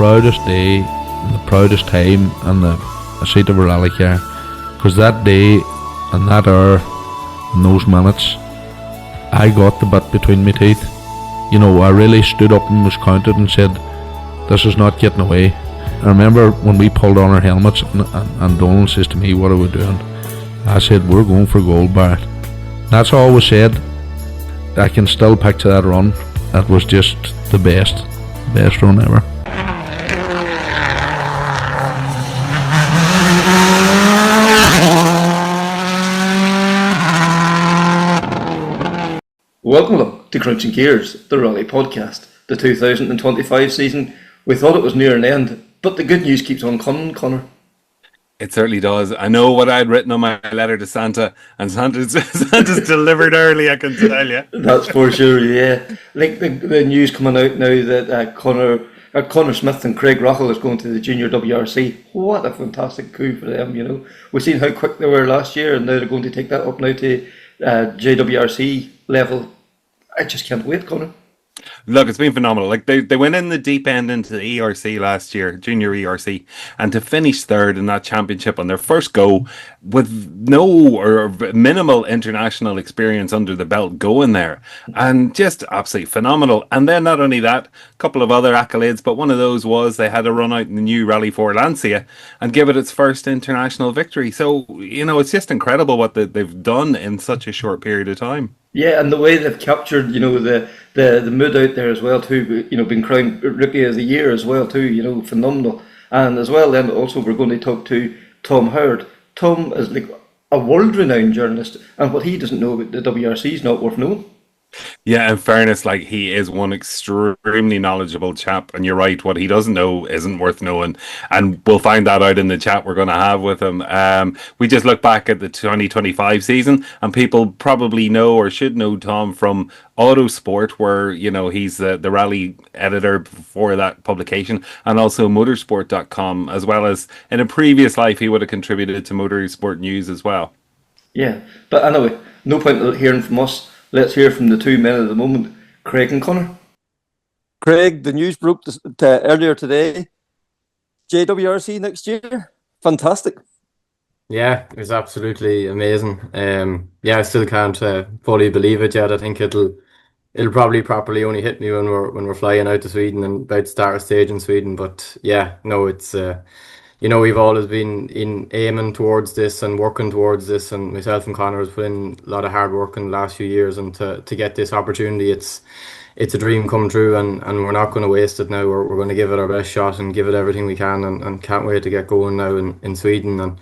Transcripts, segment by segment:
proudest day, and the proudest time in the seat of a rally car, because that day and that hour and those minutes, I got the bit between my teeth. You know, I really stood up and was counted and said, this is not getting away. I remember when we pulled on our helmets and Donald says to me, what are we doing? I said, we're going for gold, Barrett. That's all was said. I can still picture that run. That was just the best run ever. Welcome to Krunching Gears, the Rally Podcast, the 2025 season. We thought it was near an end, but the good news keeps on coming, Conor. It certainly does. I know what I had written on my letter to Santa, and Santa's delivered early, I can tell you. That's for sure, yeah. Like the news coming out now that Conor Smith and Craig Rahill is going to the Junior WRC. What a fantastic coup for them, you know. We've seen how quick they were last year, and now they're going to take that up now to JWRC level. I just can't wait, Conor. Look, it's been phenomenal. Like they went in the deep end into the ERC last year, Junior ERC, and to finish third in that championship on their first go with no or minimal international experience under the belt going there, and just absolutely phenomenal. And then not only that, a couple of other accolades, but one of those was they had a run out in the new Rally4 Lancia and give it its first international victory. So, you know, it's just incredible what they've done in such a short period of time. Yeah, and the way they've captured, you know, the mood out there as well too, you know, being crowned Rookie of the Year as well too, you know, phenomenal. And as well then also we're going to talk to Tom Howard. Tom is like a world-renowned journalist, and what he doesn't know about the WRC is not worth knowing. Yeah, in fairness, like he is one extremely knowledgeable chap, and you're right, what he doesn't know isn't worth knowing, and we'll find that out in the chat we're going to have with him. We just look back at the 2025 season, and people probably know or should know Tom from Autosport, where, you know, he's the rally editor for that publication, and also motorsport.com, as well as in a previous life he would have contributed to Motorsport News as well. Yeah, but anyway, no point in hearing from us. Let's hear from the two men of the moment, Craig and Conor. Craig, the news broke earlier today. JWRC next year, fantastic. Yeah, it's absolutely amazing. I still can't fully believe it yet. I think it'll probably properly only hit me when we're flying out to Sweden and about to start a stage in Sweden. But yeah, no, it's you know, we've always been aiming towards this and working towards this, and myself and Conor has put in a lot of hard work in the last few years, and to get this opportunity, it's a dream come true, and we're not going to waste it now. We're going to give it our best shot and give it everything we can, and can't wait to get going now in Sweden. And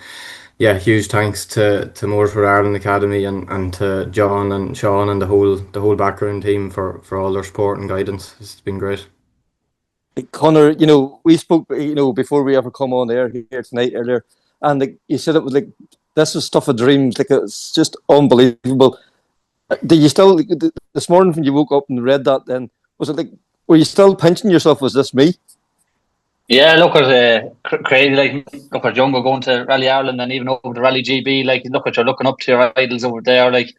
yeah, huge thanks to Motorsport Ireland Academy and to John and Sean and the whole background team for all their support and guidance. It's been great. Conor, you know, we spoke, you know, before we ever come on air here tonight earlier, and like you said, it was like this was stuff of dreams. Like it's just unbelievable. Did you still this morning when you woke up and read that? Then was it like, were you still pinching yourself? Was this me? Yeah, look at Craig. Like look at Jungle going to Rally Ireland and even over to Rally GB. Like look at you're looking up to your idols over there. Like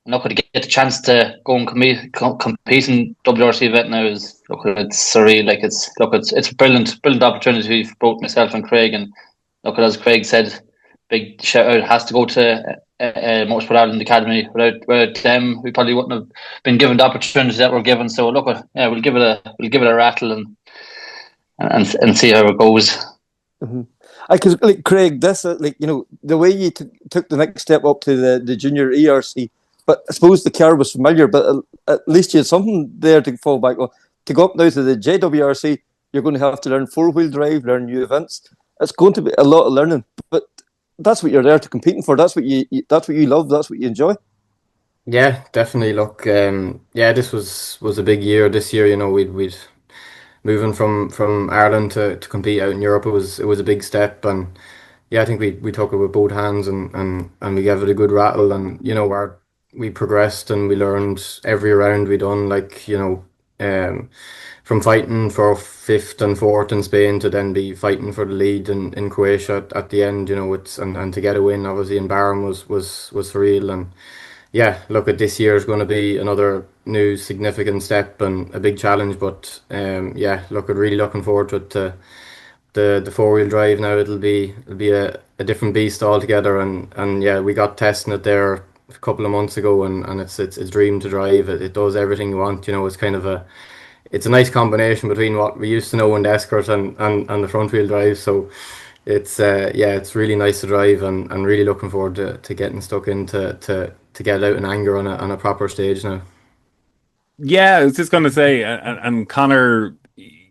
I'm not going to get the chance to go and compete in WRC event now. It's surreal. Like it's a brilliant opportunity for both myself and Craig. And look at, as Craig said, big shout out has to go to Motorsport Ireland Academy. Without them, we probably wouldn't have been given the opportunities that we're given. So look at, yeah, we'll give it a rattle and see how it goes. Mm-hmm. Because like Craig, this like, you know, the way you took the next step up to the Junior ERC. But I suppose the car was familiar, but at least you had something there to fall back on. To go up now to the JWRC, you're going to have to learn four-wheel drive, learn new events. It's going to be a lot of learning, but that's what you're there to competing for. That's what you love. That's what you enjoy. Yeah, definitely. Look, this was a big year this year. You know, we'd moving from Ireland to compete out in Europe. It was a big step, and yeah, I think we took it with both hands and we gave it a good rattle, and you know we progressed and we learned every round we done, like, you know, from fighting for 5th and 4th in Spain to then be fighting for the lead in Croatia at the end, you know, and to get a win obviously in Barham was surreal, and yeah, look, at this year is going to be another new significant step and a big challenge. But yeah, look, I'm really looking forward to it. The 4-wheel drive now, it'll be a different beast altogether. And yeah, we got testing it there a couple of months ago, and it's dream to drive. It does everything you want. It's kind of it's a nice combination between what we used to know in the Escort and the front wheel drive. So it's yeah, it's really nice to drive, and really looking forward to getting stuck into to get out in anger on a proper stage now. Yeah, I was just going to say, and Connor,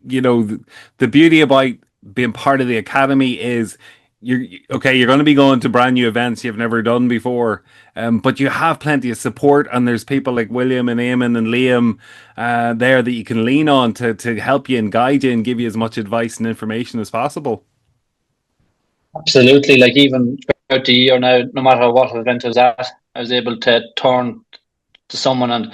the beauty about being part of the academy is you're going to be going to brand new events you've never done before, but you have plenty of support, and there's people like William and Eamon and Liam there that you can lean on to help you and guide you and give you as much advice and information as possible. Absolutely. Like even throughout the year now, no matter what event I was at, I was able to turn to someone, and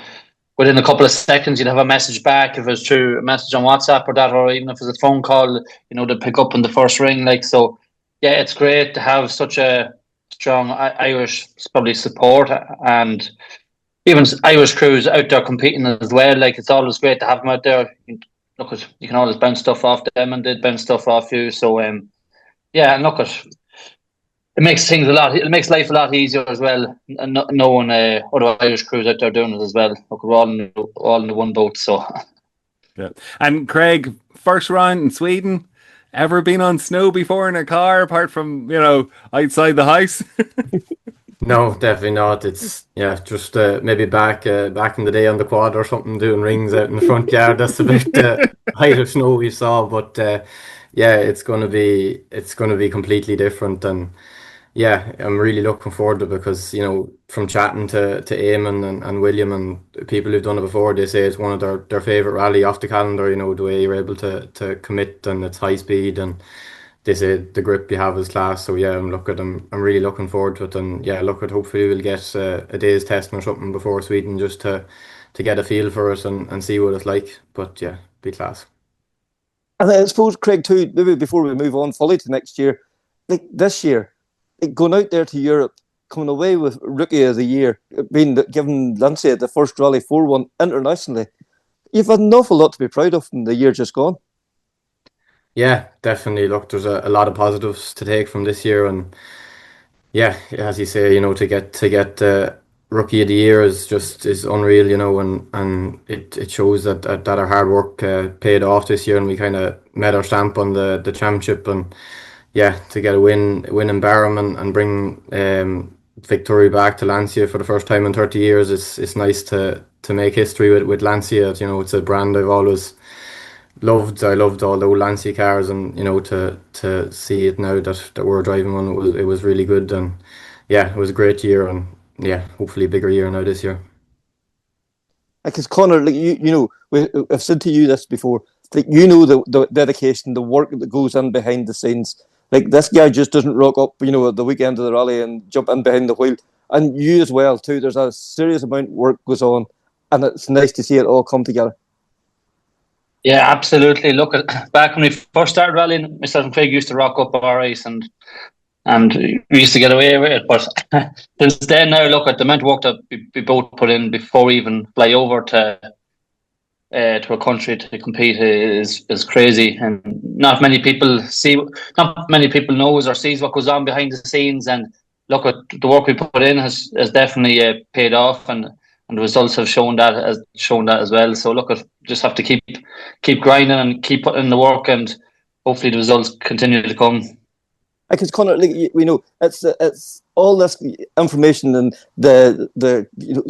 within a couple of seconds you'd have a message back, if it's through a message on WhatsApp or that, or even if it's a phone call, they'd pick up in the first ring. Like, so yeah, it's great to have such a strong Irish probably support, and even Irish crews out there competing as well. Like, it's always great to have them out there. Look, you can always bounce stuff off them, and they'd bounce stuff off you. So yeah, and look, it makes things it makes life a lot easier as well, and knowing other Irish crews out there doing it as well. Look, we're all in the one boat. So yeah. And Craig, first round in Sweden. Ever been on snow before in a car, apart from outside the house? No, definitely not. It's just maybe back in the day on the quad or something, doing rings out in the front yard. That's about the height of snow we saw. But yeah, it's gonna be completely different, and yeah, I'm really looking forward to it because from chatting to Eamon and William and people who've done it before, they say it's one of their favorite rally off the calendar. The way you're able to commit, and it's high speed, and they say the grip you have is class. So yeah, I'm really looking forward to it, and yeah, hopefully we'll get a day's testing or something before Sweden, just to get a feel for it and see what it's like. But yeah, be class. And I suppose, Craig, too, maybe before we move on fully to next year, like this year, going out there to Europe, coming away with Rookie of the Year, being given Lancia the first Rally 4-1 internationally, you've had an awful lot to be proud of in the year just gone. Yeah, definitely. Look, there's a lot of positives to take from this year, and yeah, as you say, to get Rookie of the Year is unreal, and it shows that our hard work paid off this year, and we kind of met our stamp on the championship, and yeah, to get a win in Barham and bring victory back to Lancia for the first time in 30 years, it's nice to make history with Lancia. It's a brand I've always loved. I loved all the old Lancia cars, and to see it now that we're driving one, it was really good, and yeah, it was a great year, and yeah, hopefully a bigger year now this year. Because Conor, like I've said to you this before, like the dedication, the work that goes in behind the scenes. Like, this guy just doesn't rock up, at the weekend of the rally and jump in behind the wheel. And you as well too. There's a serious amount of work goes on, and it's nice to see it all come together. yeah, absolutely. Look, back when we first started rallying, myself and Craig used to rock up our race, and we used to get away with it. But since then, now look at the amount of work that we both put in before we even fly over to a country to compete is crazy, and not many people knows or sees what goes on behind the scenes. And look, at the work we put in has definitely paid off, and the results have shown that as well. So look, just have to keep grinding and keep putting in the work, and hopefully the results continue to come. Because Conor, it's all this information and the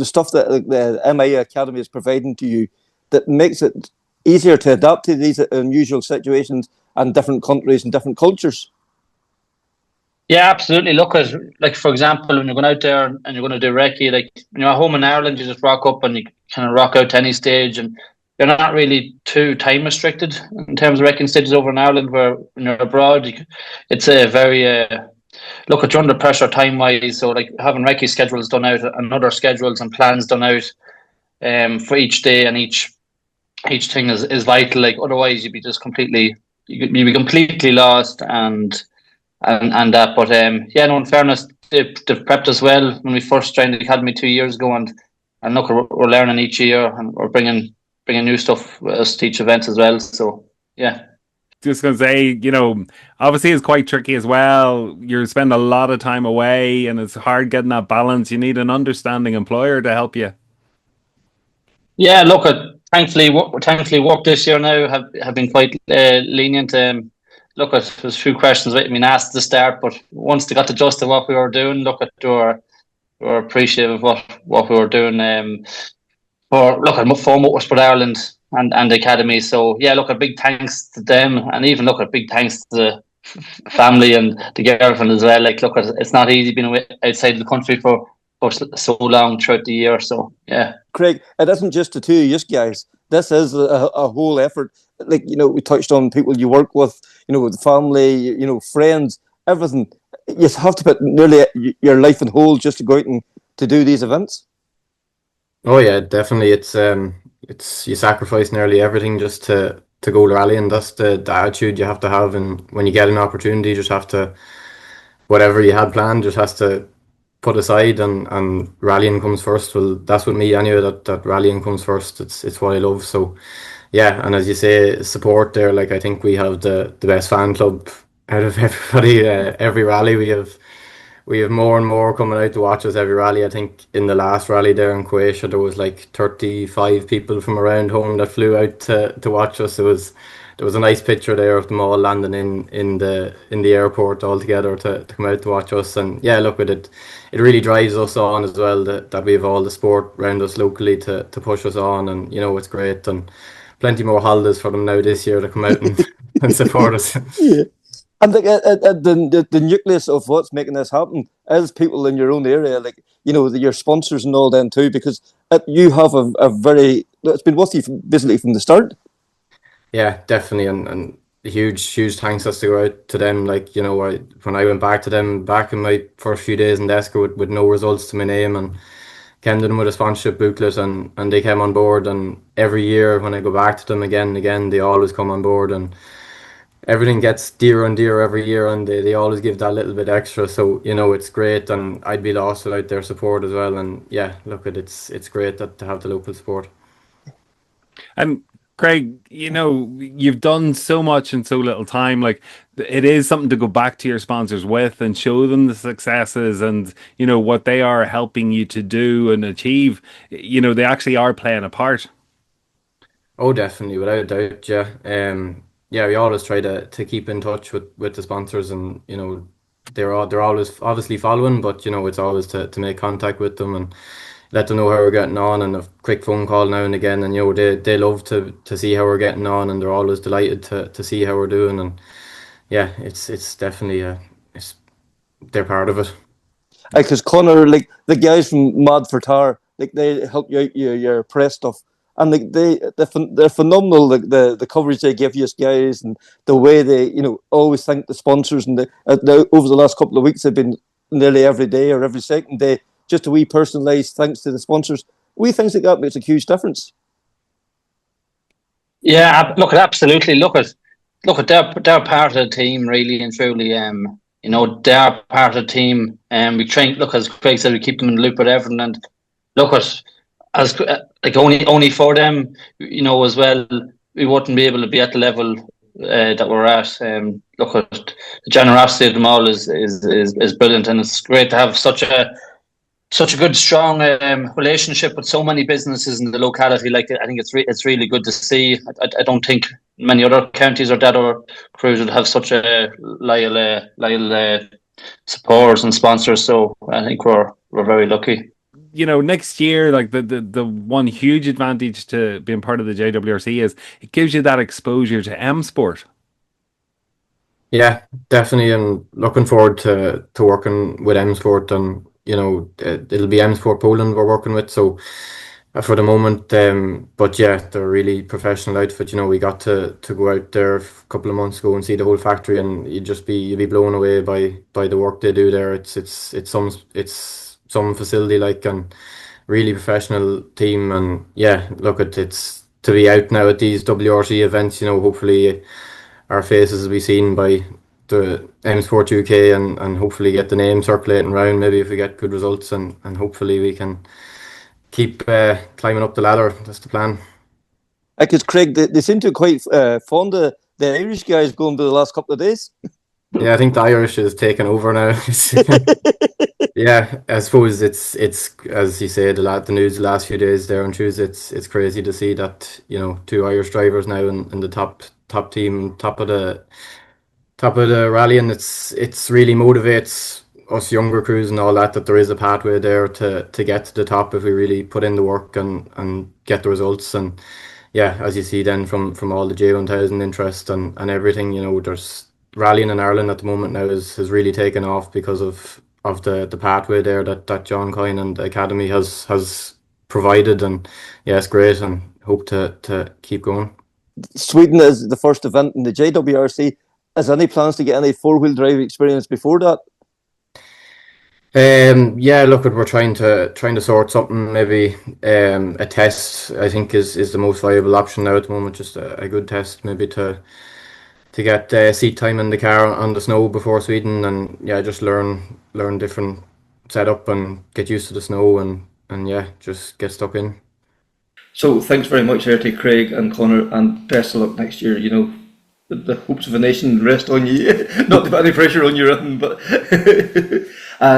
stuff that the MIA Academy is providing to you that makes it easier to adapt to these unusual situations and different countries and different cultures. Yeah, absolutely. Look at, like, for example, when you're going out there and you're going to do recce, like when you're at home in Ireland, you just rock up and you kind of rock out to any stage, and you're not really too time restricted in terms of wrecking stages over in Ireland. Where when you're abroad, it's a very look at, you're under pressure time wise. So like having recce schedules done out and other schedules and plans done out for each day and each thing is vital. Like, otherwise you'd be completely lost and that. But yeah, no, in fairness, they've prepped us well when we first joined the academy 2 years ago, and look, we're learning each year, and we're bringing new stuff with us to each event as well. So yeah. Just going to say, obviously it's quite tricky as well. You spend a lot of time away and it's hard getting that balance. You need an understanding employer to help you. Yeah, look, thankfully work this year now have been quite lenient. Look, there's a few questions that have been asked at the start, but once they got the gist of what we were doing, look, they were appreciative of what we were doing for Motorsport Ireland and the academy. So yeah, look, a big thanks to them, and even look, a big thanks to the family and the girlfriend as well. Like, look, it's not easy being away outside the country for so long throughout the year. So yeah, Craig, it isn't just the two of you guys. This is a whole effort. Like, we touched on people you work with, with family, friends, everything. You have to put nearly your life on hold just to go out and to do these events. Oh yeah, definitely. It's you sacrifice nearly everything just to go to rally, and that's the attitude you have to have. And when you get an opportunity, you just have to, whatever you had planned, just has to put aside, and rallying comes first. Well, that's with me anyway. That rallying comes first. It's what I love. So yeah, and as you say, support there. Like, I think we have the best fan club out of everybody. Every rally we have more and more coming out to watch us every rally. I think in the last rally there in Croatia, there was like 35 people from around home that flew out to watch us. There was a nice picture there of them all landing in the airport all together to come out to watch us. And yeah, look, it really drives us on as well that we have all the sport around us locally to push us on. And it's great, and plenty more holidays for them now this year to come out and support us. Yeah. And the nucleus of what's making this happen is people in your own area, like, your sponsors and all them too, because you have a very, it's been with you basically from the start. Yeah, definitely. And huge thanks has to go out to them. Like, when I went back to them back in my first few days in Desca with no results to my name, and came to them with a sponsorship booklet, and they came on board. And every year when I go back to them again and again, they always come on board, and everything gets dearer and dearer every year, and they always give that little bit extra. So it's great, and I'd be lost without their support as well. And yeah, look, it's great to have the local support. And Craig, you've done so much in so little time. Like, it is something to go back to your sponsors with and show them the successes and what they are helping you to do and achieve. They actually are playing a part. Oh, definitely, without a doubt. Yeah. Yeah, we always try to keep in touch with the sponsors, and they're always obviously following, but it's always to make contact with them and let them know how we're getting on, and a quick phone call now and again. And they love to see how we're getting on, and they're always delighted to see how we're doing. And yeah, it's definitely they're part of it. Because Conor, like the guys from Mad for Tar, like they help you out your press stuff. And like they're phenomenal. Like the coverage they give you guys, and the way they always thank the sponsors. And over the last couple of weeks, they've been nearly every day or every second day just a wee personalised thanks to the sponsors. Wee things like that makes a huge difference. Yeah, look, absolutely. Look at they're part of the team, really and truly. They're part of the team, and we train. Look, as Craig said, we keep them in the loop with everything, and look at. As like only for them, as well, we wouldn't be able to be at the level that we're at. Look at the generosity of them all is brilliant, and it's great to have such a good, strong relationship with so many businesses in the locality. Like, I think it's really good to see. I don't think many other counties or that or crews would have such a loyal supporters and sponsors. So I think we're very lucky. Next year, like the one huge advantage to being part of the JWRC is it gives you that exposure to M Sport. Yeah, definitely, and looking forward to working with M Sport, and it'll be M Sport Poland we're working with. So for the moment, but yeah, they're a really professional outfit. We got to go out there a couple of months ago and see the whole factory, and you'd be blown away by the work they do there. It's some facility, like, and really professional team. And yeah, look, it's to be out now at these WRC events. Hopefully our faces will be seen by the M Sport UK and hopefully get the name circulating around. Maybe if we get good results and hopefully we can keep climbing up the ladder. That's the plan. Because Craig, they seem to be quite fond of the Irish guys going by the last couple of days. Yeah, I think the Irish is taking over now. Yeah, I suppose it's as you say, the news the last few days there on Tuesday. It's crazy to see that, you know, 2 Irish drivers now in the top team, top of the rally, and it's really motivates us younger crews and all that there is a pathway there to get to the top if we really put in the work and get the results. And yeah, as you see then from all the J1000 interest and everything, you know, there's rallying in Ireland at the moment now has really taken off because of the pathway there that John Coyne and the Academy has provided. And yeah, it's great and hope to keep going. Sweden is the first event in the JWRC. Has any plans to get any 4-wheel drive experience before that? Yeah, look, we're trying to sort something. Maybe a test, I think, is the most viable option now at the moment. Just a good test, maybe to get seat time in the car on the snow before Sweden, and yeah, just learn different setup and get used to the snow and yeah, just get stuck in. So thanks very much there to Craig and Conor, and best of luck next year. You know, the hopes of a nation rest on you. Not to put any pressure on you, but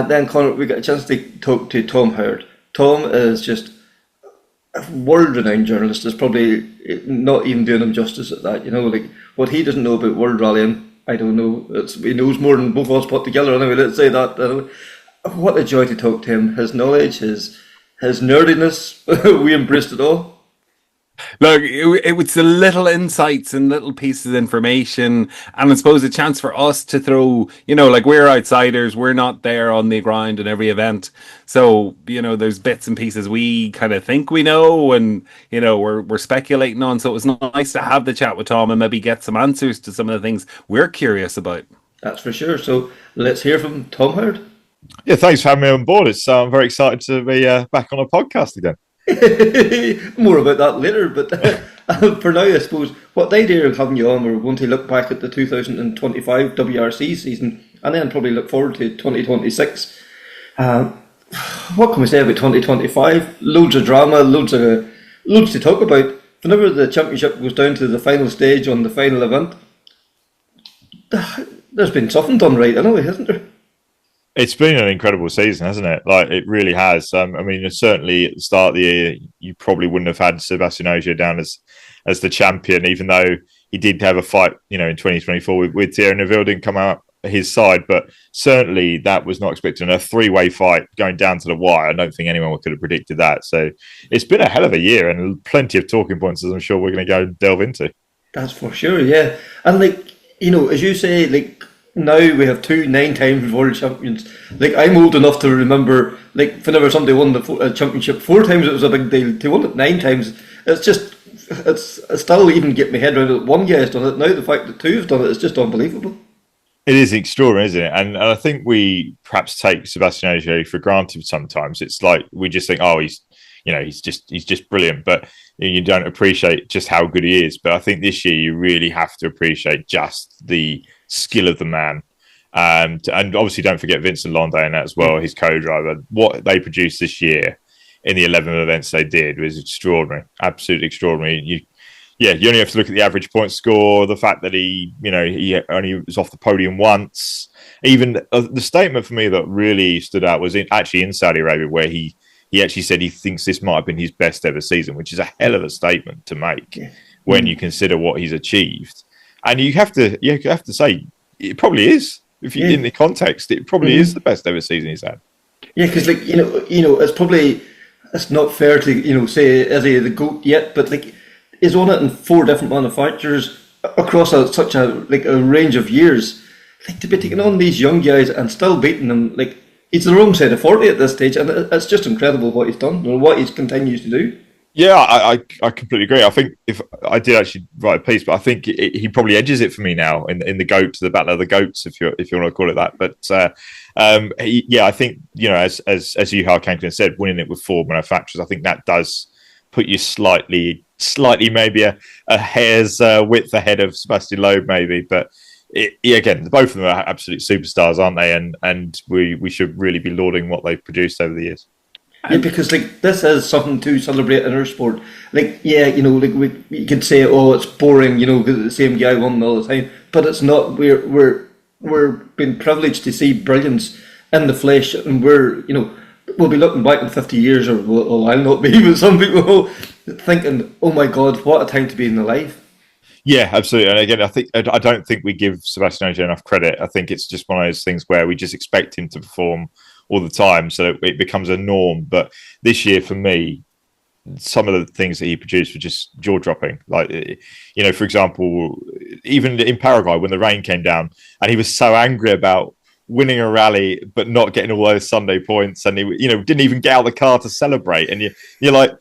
then Conor, we got a chance to talk to Tom Howard. Tom is just a world-renowned journalist. Is probably not even doing him justice at that. You know, like what he doesn't know about world rallying, I don't know. He knows more than both of us put together. Anyway, let's say that. Anyway. What a joy to talk to him. His knowledge, his nerdiness, we embraced it all. Look, it was the little insights and little pieces of information, and I suppose a chance for us to throw, you know, like we're outsiders, we're not there on the ground in every event. So, you know, there's bits and pieces we kind of think we know and, you know, we're speculating on. So it was nice to have the chat with Tom and maybe get some answers to some of the things we're curious about. That's for sure. So let's hear from Tom Howard. Yeah, thanks for having me on board. I'm very excited to be back on a podcast again. More about that later, but for now, I suppose what the idea of having you on, we're going to look back at the 2025 WRC season and then probably look forward to 2026. What can we say about 2025? Loads of drama, loads to talk about. Whenever the championship goes down to the final stage on the final event, there's been something done right anyway, hasn't there? It's been an incredible season, hasn't it? Like, it really has. I mean, certainly at the start of the year, you probably wouldn't have had Sebastian Ogier down as the champion, even though he did have a fight, you know, in 2024 with Thierry Neuville, didn't come out his side. But certainly that was not expected. A 3-way fight going down to the wire. I don't think anyone could have predicted that. So it's been a hell of a year and plenty of talking points, as I'm sure we're going to go delve into. That's for sure, yeah. And like, you know, as you say, like, now we have 2 9-time world champions. Like, I'm old enough to remember, like, whenever somebody won the championship 4 times, it was a big deal. To win it 9 times, it's still even get my head around it. One guy has done it. Now the fact that 2 have done it is just unbelievable. It is extraordinary, isn't it? And I think we perhaps take Sebastian Ogier for granted sometimes. It's like we just think, oh, he's just brilliant, but you don't appreciate just how good he is. But I think this year you really have to appreciate just the skill of the man. And obviously don't forget Vincent Londet in that as well, his co-driver. What they produced this year in the 11 events they did was extraordinary, absolutely extraordinary. You only have to look at the average point score, the fact that he only was off the podium once. Even the statement for me that really stood out was in Saudi Arabia, where he actually said he thinks this might have been his best ever season, which is a hell of a statement to make when you consider what he's achieved. And you have to say it probably is. If you in the context, it probably is the best ever season he's had. Yeah, because like you know, it's not fair to say is he the GOAT yet, but like he's on it in 4 different manufacturers across such a range of years. Like, to be taking on these young guys and still beating them, like, he's the wrong side of 40 at this stage, and it's just incredible what he's done and what he continues to do. Yeah, I completely agree. I think if I did actually write a piece, but I think he probably edges it for me now in the GOAT, the Battle of the Goats, if you want to call it that. But I think as Juha Kankinen said, winning it with 4 manufacturers, I think that does put you slightly maybe a hair's width ahead of Sebastian Loeb, maybe. But again, both of them are absolute superstars, aren't they? And we should really be lauding what they've produced over the years. Yeah, because like this is something to celebrate in our sport. Like, yeah, you know, like you could say, oh, it's boring, you know, because the same guy won all the time, but it's not. We're being privileged to see brilliance in the flesh, and we'll be looking back in 50 years, or well, I'll not be, but some people will, thinking, oh my God, what a time to be in the life. Yeah, absolutely. And again, I don't think we give Sebastian Ogier enough credit. I think it's just one of those things where we just expect him to perform all the time, so it becomes a norm. But this year, for me, some of the things that he produced were just jaw-dropping. Like, you know, for example, even in Paraguay when the rain came down, and he was so angry about winning a rally but not getting all those Sunday points, and he, you know, didn't even get out of the car to celebrate. And you're like,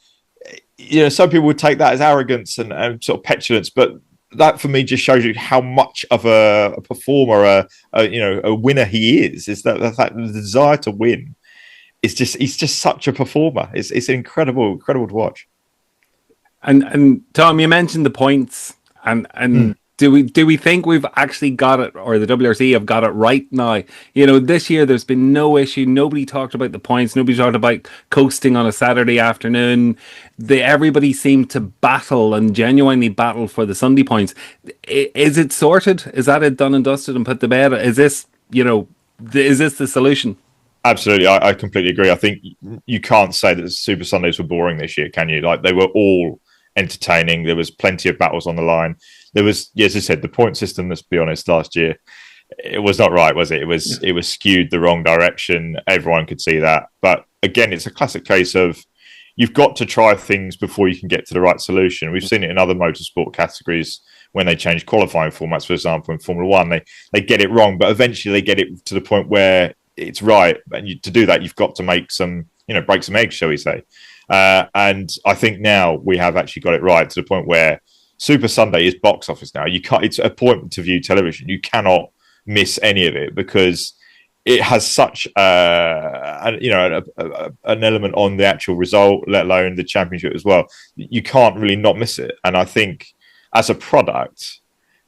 you know, some people would take that as arrogance and sort of petulance, but that for me just shows you how much of a performer, a winner he is. Is that the desire to win? He's just such a performer. It's incredible to watch. And Tom, you mentioned the points, and do we think we've actually got it, or the WRC have got it right now? You know, this year there's been no issue. Nobody talked about the points. Nobody talked about coasting on a Saturday afternoon. Everybody seemed to battle and genuinely battle for the Sunday points. Is it sorted? Is that it, done and dusted and put to bed? Is this the solution? Absolutely, I completely agree. I think you can't say that the Super Sundays were boring this year, can you? Like, they were all entertaining. There was plenty of battles on the line. There was, as I said, the point system, let's be honest, last year, it was not right, was it? It was skewed the wrong direction. Everyone could see that. But again, it's a classic case of you've got to try things before you can get to the right solution. We've seen it in other motorsport categories when they change qualifying formats. For example, in Formula One, they get it wrong, but eventually they get it to the point where it's right. And to do that, you've got to make some, break some eggs, shall we say. And I think now we have actually got it right to the point where Super Sunday is box office now. You can't. It's appointment to view television. You cannot miss any of it because it has such an element on the actual result, let alone the championship as well. You can't really not miss it. And I think as a product,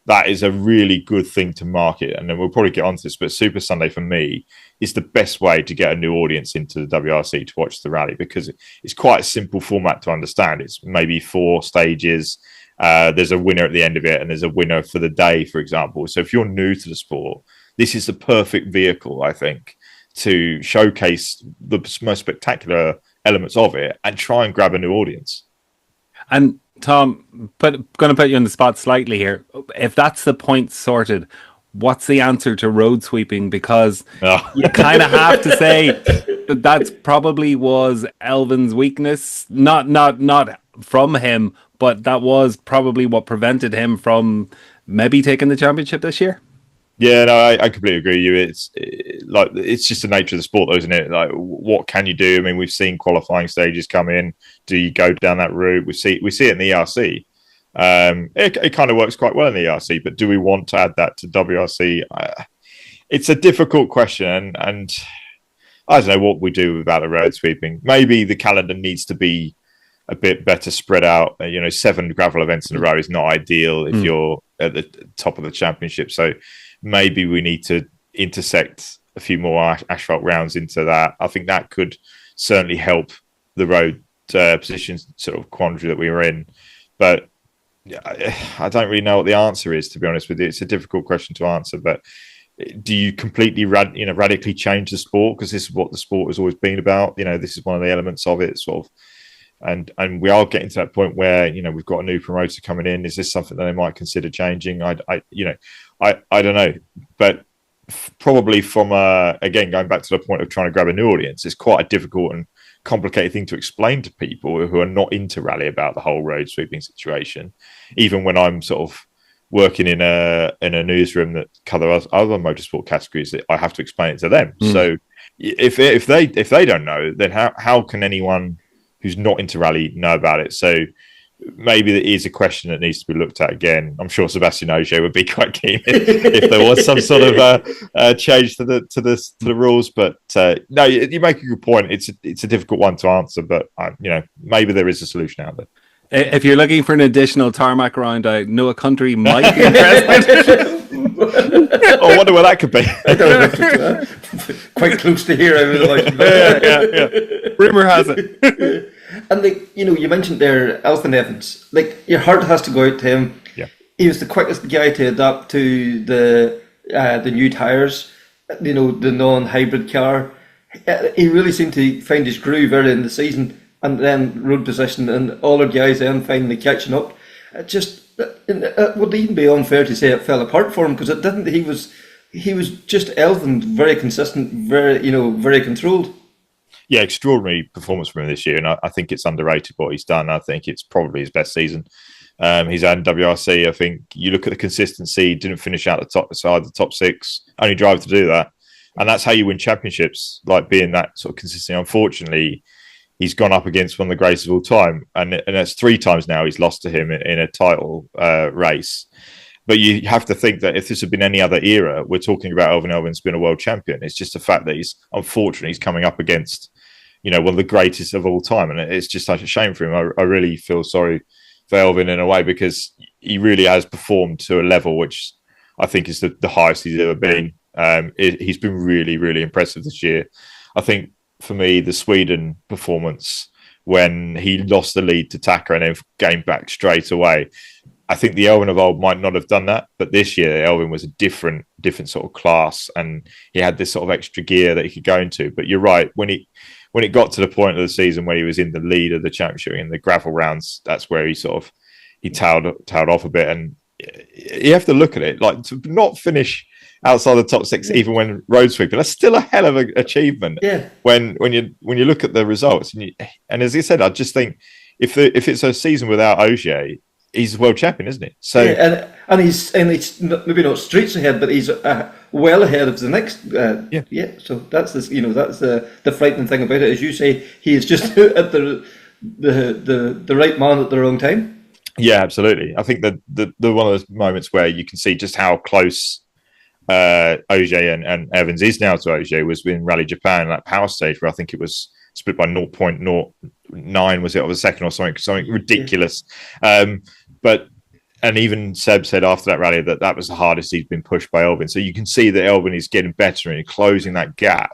that is a really good thing to market. And then we'll probably get onto this, but Super Sunday for me is the best way to get a new audience into the WRC to watch the rally because it's quite a simple format to understand. It's maybe 4 stages. There's a winner at the end of it, and there's a winner for the day, for example. So if you're new to the sport, this is the perfect vehicle, I think, to showcase the most spectacular elements of it and try and grab a new audience. And Tom, going to put you on the spot slightly here. If that's the point sorted, what's the answer to road sweeping? Because you kind of have to say that's probably was Elvin's weakness. Not from him, but that was probably what prevented him from maybe taking the championship this year. Yeah, no, I completely agree with you. It's just the nature of the sport, though, isn't it? Like, what can you do? I mean, we've seen qualifying stages come in. Do you go down that route? We see it in the ERC. It kind of works quite well in the ERC, but do we want to add that to WRC? It's a difficult question, and I don't know what we do about the road sweeping. Maybe the calendar needs to be a bit better spread out. 7 gravel events in a row is not ideal if you're at the top of the championship. So maybe we need to intersect a few more asphalt rounds into that. I think that could certainly help the road positions sort of quandary that we were in. But I don't really know what the answer is, to be honest with you. It's a difficult question to answer. But do you completely radically change the sport? Because this is what the sport has always been about. This is one of the elements of it, sort of. And we are getting to that point where we've got a new promoter coming in. Is this something that they might consider changing? I don't know, but probably from again going back to the point of trying to grab a new audience, it's quite a difficult and complicated thing to explain to people who are not into rally about the whole road sweeping situation. Even when I'm sort of working in a newsroom that covers other motorsport categories, I have to explain it to them. So if they don't know, then how can anyone who's not into rally know about it? So maybe there is a question that needs to be looked at again. I'm sure Sebastian Ogier would be quite keen if there was some sort of change to the rules. But no, you make a good point. It's a difficult one to answer, but maybe there is a solution out there. If you're looking for an additional tarmac round, I know a country might be interested. I wonder where that could be. Quite close to here, I would like. Yeah. Rumor has it. And you mentioned there Elfyn Evans. Like, your heart has to go out to him. Yeah. He was the quickest guy to adapt to the new tyres. The non-hybrid car. He really seemed to find his groove early in the season, and then road position, and all our guys then finally catching up. It would even be unfair to say it fell apart for him, because it didn't. He was just Elfyn, very consistent, very controlled. Yeah, extraordinary performance from him this year, and I think it's underrated what he's done. I think it's probably his best season. He's had WRC. I think you look at the consistency. Didn't finish out the top 6. Only driver to do that, and that's how you win championships. Like, being that sort of consistent. Unfortunately, he's gone up against one of the greatest of all time, and that's 3 times now he's lost to him in a title race. But you have to think that if this had been any other era, we're talking about Elfyn's been a world champion. It's just the fact that he's coming up against, one of the greatest of all time, and it's just such a shame for him. I really feel sorry for Elfyn in a way, because he really has performed to a level which I think is the highest he's ever been. He's been really, really impressive this year. I think, for me, the Sweden performance, when he lost the lead to Taka and then gained back straight away, I think the Elfyn of old might not have done that, but this year Elfyn was a different sort of class, and he had this sort of extra gear that he could go into. But you're right, when it got to the point of the season where he was in the lead of the championship in the gravel rounds, that's where he tailed off a bit. And you have to look at it, like, to not finish outside the top 6, even when road sweeping, that's still a hell of an achievement. Yeah. When you look at the results, and as you said, I just think if it's a season without Ogier, he's a world champion, isn't he? So and he's maybe not streets ahead, but he's well ahead of the next. So that's this. That's the frightening thing about it. As you say, he is just at the right man at the wrong time. Yeah, absolutely. I think that the one of those moments where you can see just how close Ogier and Evans is now to Ogier was in Rally Japan, that power stage where I think it was split by 0.09, was it, of a second or something ridiculous. And even Seb said after that rally that was the hardest he's been pushed by Elfyn. So you can see that Elfyn is getting better and closing that gap.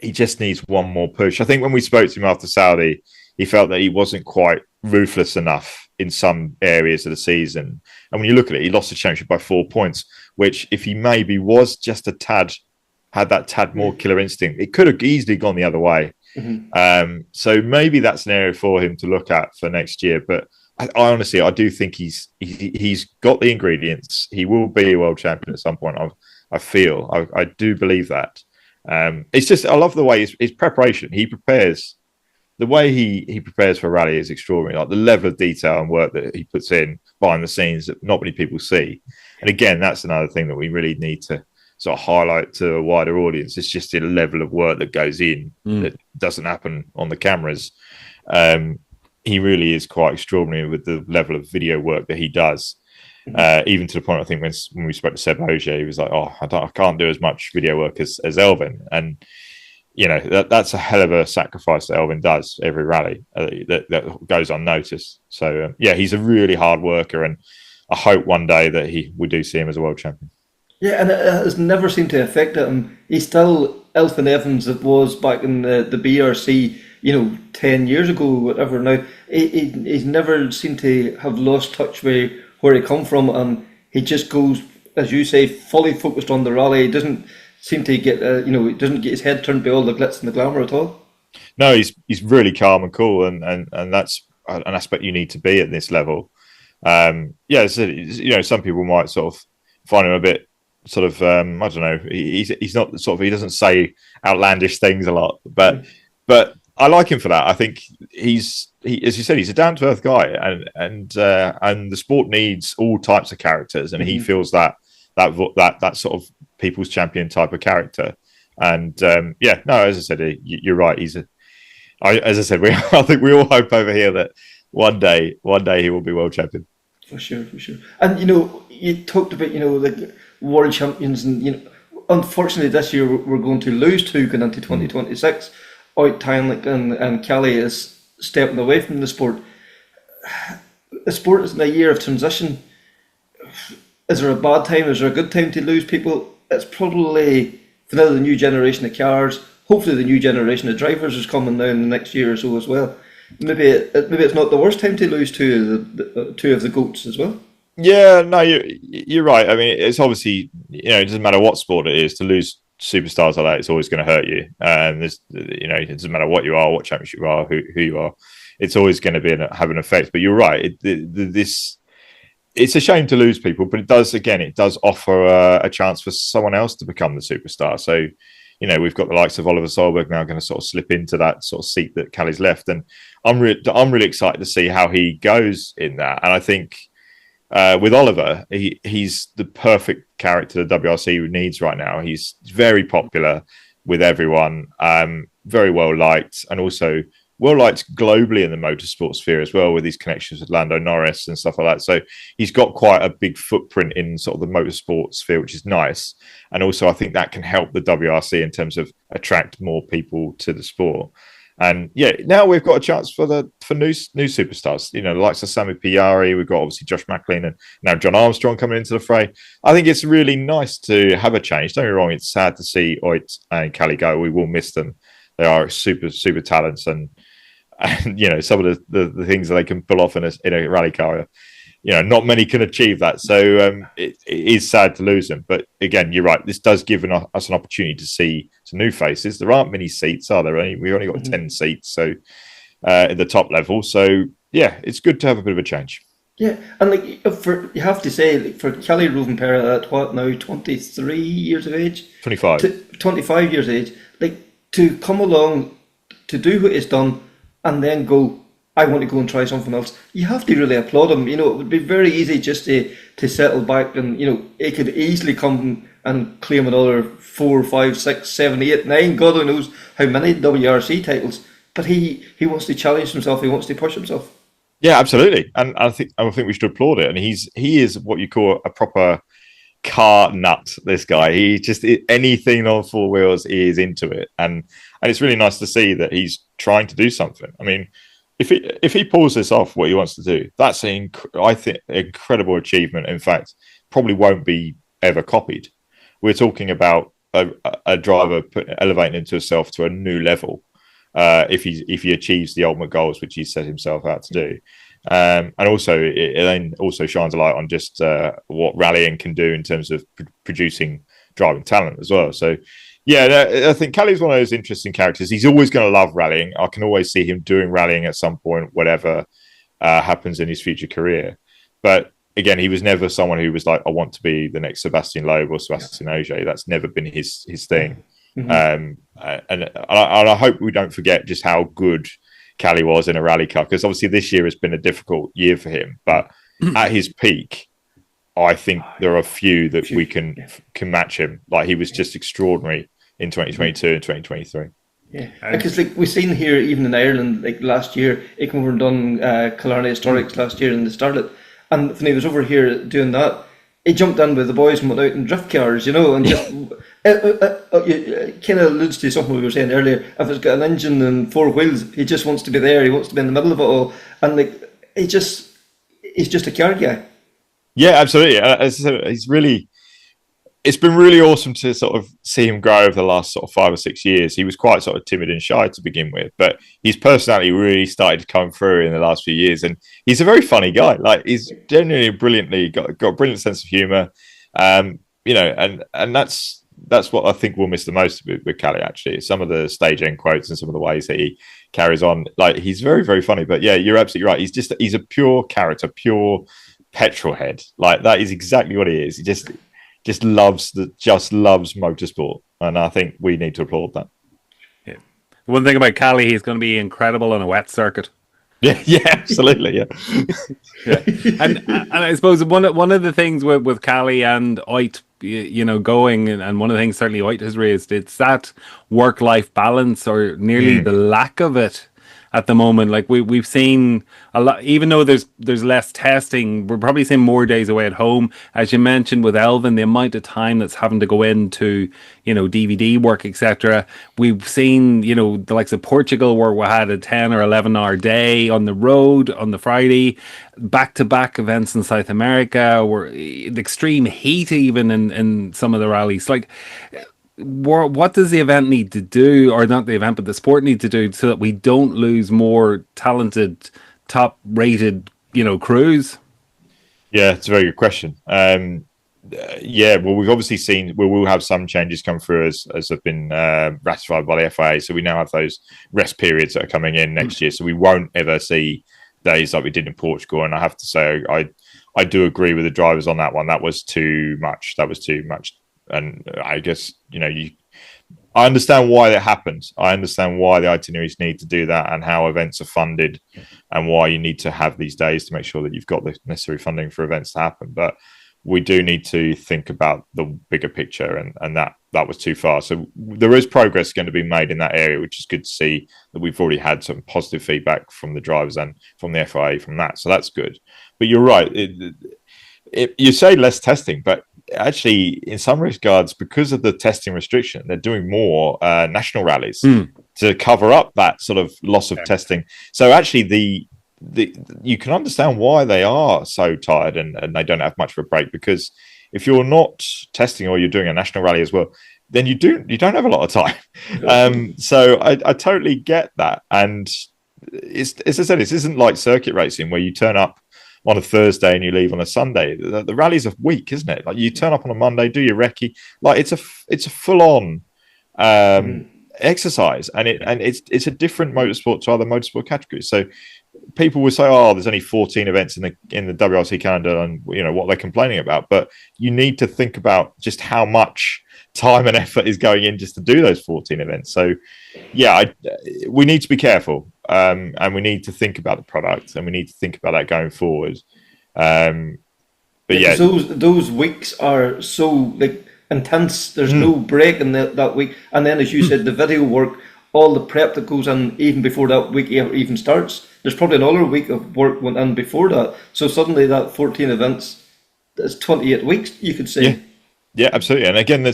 He just needs one more push. I think when we spoke to him after Saudi, he felt that he wasn't quite ruthless enough in some areas of the season. And when you look at it, he lost the championship by 4 points, which, if he maybe was just had that tad more killer instinct, it could have easily gone the other way. Mm-hmm. So maybe that's an area for him to look at for next year. But I honestly do think he's got the ingredients. He will be a world champion at some point. I do believe that. It's just, I love the way his preparation. He prepares. The way he prepares for a rally is extraordinary. Like, the level of detail and work that he puts in behind the scenes that not many people see. And again, that's another thing that we really need to sort of highlight to a wider audience. It's just the level of work that goes in that doesn't happen on the cameras. He really is quite extraordinary with the level of video work that he does. Even to the point, I think, when we spoke to Seb Ogier, he was like, I can't do as much video work as Elfyn. And that's a hell of a sacrifice that Elfyn does every rally that goes unnoticed. So he's a really hard worker, and I hope one day that we do see him as a world champion. Yeah, and it has never seemed to affect him. He's still Elfyn Evans that was back in the BRC, 10 years ago, whatever. Now, he's never seemed to have lost touch with where he come from, and he just goes, as you say, fully focused on the rally. He doesn't seem to get, he doesn't get his head turned by all the glitz and the glamour at all. No, he's really calm and cool, and that's an aspect you need to be at this level. Some people might sort of find him a bit sort of, I don't know, he's not sort of, he doesn't say outlandish things a lot, but I like him for that. I think he as you said, he's a down to earth guy, and the sport needs all types of characters, and he feels that sort of people's champion type of character. And as I said, you're right. I think we all hope over here that one day he will be world champion. For sure. And you talked about like world champions, and unfortunately this year we're going to lose two going into 2026. Out Tyne and Kelly is stepping away from the sport. The sport is in a year of transition. is there a bad time? Is there a good time to lose people? It's probably for now the new generation of cars. Hopefully, the new generation of drivers is coming now in the next year or so as well. Maybe it's not the worst time to lose two of the goats as well. Yeah, no, you're right. I mean, it's obviously, it doesn't matter what sport it is, to lose superstars like that, it's always going to hurt you. And there's, it doesn't matter what you are, what championship you are, who you are, it's always going to have an effect. But you're right. It's a shame to lose people, but it does offer a chance for someone else to become the superstar. So, we've got the likes of Oliver Solberg now going to sort of slip into that sort of seat that Callie's left, and I'm really excited to see how he goes in that. And I think with Oliver, he's the perfect character the WRC needs right now. He's very popular with everyone, very well liked, and also well liked globally in the motorsport sphere as well, with his connections with Lando Norris and stuff like that. So he's got quite a big footprint in sort of the motorsport sphere, which is nice. And also I think that can help the WRC in terms of attract more people to the sport. And yeah, now we've got a chance for new superstars, the likes of Sami Piari. We've got obviously Josh McLean and now John Armstrong coming into the fray. I think it's really nice to have a change. Don't get me wrong, it's sad to see Oit and Callie go. We will miss them. They are super, super talents, and some of the things that they can pull off in a rally car, not many can achieve that. So it is sad to lose them. But again, you're right. This does give us an opportunity to see some new faces. There aren't many seats, are there? We've only got 10 seats, so at the top level. So yeah, it's good to have a bit of a change. Yeah, and you have to say, for Kelly Rovanpera at what now, 23 years of age, 25 years of age, to come along to do what he's done and then go, I want to go and try something else. You have to really applaud him. It would be very easy just to settle back, and he could easily come and claim another 4, 5, 6, 7, 8, 9, God only knows how many WRC titles. But he wants to challenge himself. He wants to push himself. Yeah, absolutely. And I think we should applaud it. And he is what you call a proper car nut. This guy, he just anything on four wheels, he is into it, and it's really nice to see that he's trying to do something. I mean, if he pulls this off, what he wants to do, that's I think incredible achievement. In fact, probably won't be ever copied. We're talking about a driver elevating himself to a new level if he achieves the ultimate goals which he set himself out to do. And also it then also shines a light on just what rallying can do in terms of producing driving talent as well. So yeah, I think Callie's one of those interesting characters. He's always going to love rallying. I can always see him doing rallying at some point, whatever happens in his future career. But again, he was never someone who was like, I want to be the next Sebastian Loeb or Sebastian Ogier. That's never been his thing. Mm-hmm. And I hope we don't forget just how good Callie was in a rally car, because obviously this year has been a difficult year for him. But at his peak, I think there are a few that we can match him. Like, he was just extraordinary in 2022 and 2023. Yeah, because we've seen here, even in Ireland, last year, he came over and done Killarney Historics last year, and they started. And when he was over here doing that, he jumped in with the boys and went out in drift cars, and just it kind of alludes to something we were saying earlier. If it's got an engine and 4 wheels, he just wants to be there. He wants to be in the middle of it all, and he's just a car guy. Yeah, absolutely. As I said, it's been really awesome to sort of see him grow over the last sort of 5 or 6 years. He was quite sort of timid and shy to begin with, but his personality really started to come through in the last few years. And he's a very funny guy. Like, he's genuinely brilliantly got a brilliant sense of humour. And that's what I think we'll miss the most with Callie, actually. Some of the stage end quotes and some of the ways that he carries on. Like, he's very, very funny. But yeah, you're absolutely right. He's a pure character, pure petrol head. Like, that is exactly what he is. He just loves motorsport, and I think we need to applaud that. Yeah. One thing about Callie, he's going to be incredible on a wet circuit. Yeah, absolutely, yeah. Yeah. And I suppose one of the things with Callie and Oit, going, and one of the things certainly Oit has raised, it's that work-life balance, or nearly the lack of it. at the moment. Like we've seen a lot, even though there's less testing, we're probably seeing more days away at home. As you mentioned with Elvin, the amount of time that's having to go into, DVD work, etc. We've seen, the likes of Portugal where we had a 10 or 11-hour day on the road on the Friday, back-to-back events in South America, or the extreme heat even in some of the rallies. Like, what does the event need to do, or not the event, but the sport need to do, so that we don't lose more talented, top-rated, crews? Yeah, it's a very good question. Well, we've obviously seen we will have some changes come through as have been ratified by the FIA. So we now have those rest periods that are coming in next year. So we won't ever see days like we did in Portugal. And I have to say, I do agree with the drivers on that one. That was too much. And I guess, I understand why that happens. I understand why the itineraries need to do that and how events are funded and why you need to have these days to make sure that you've got the necessary funding for events to happen. But we do need to think about the bigger picture, and that was too far. So there is progress going to be made in that area, which is good to see that we've already had some positive feedback from the drivers and from the FIA from that. So that's good. But you're right. You say less testing, but actually, in some regards, because of the testing restriction, they're doing more national rallies to cover up that sort of loss of testing. So actually, you can understand why they are so tired and they don't have much of a break, because if you're not testing or you're doing a national rally as well, then you don't have a lot of time. So I totally get that. And it's, as I said, this isn't like circuit racing where you turn up on a Thursday and you leave on a Sunday. The rally's a week, isn't it? Like, you turn up on a Monday, do your recce. Like, it's a full on exercise, and it's a different motorsport to other motorsport categories. So people will say, "Oh, there's only 14 events in the WRC calendar," and what they're complaining about. But you need to think about just how much time and effort is going in just to do those 14 events. So, yeah, we need to be careful, and we need to think about the product, and we need to think about that going forward. But yeah, those weeks are so intense. There's no break in that week, and then, as you said, the video work, all the prep that goes in even before that week even starts. There's probably another week of work went in before that. So suddenly that 14 events, that's 28 weeks, you could say. Yeah, absolutely. And again,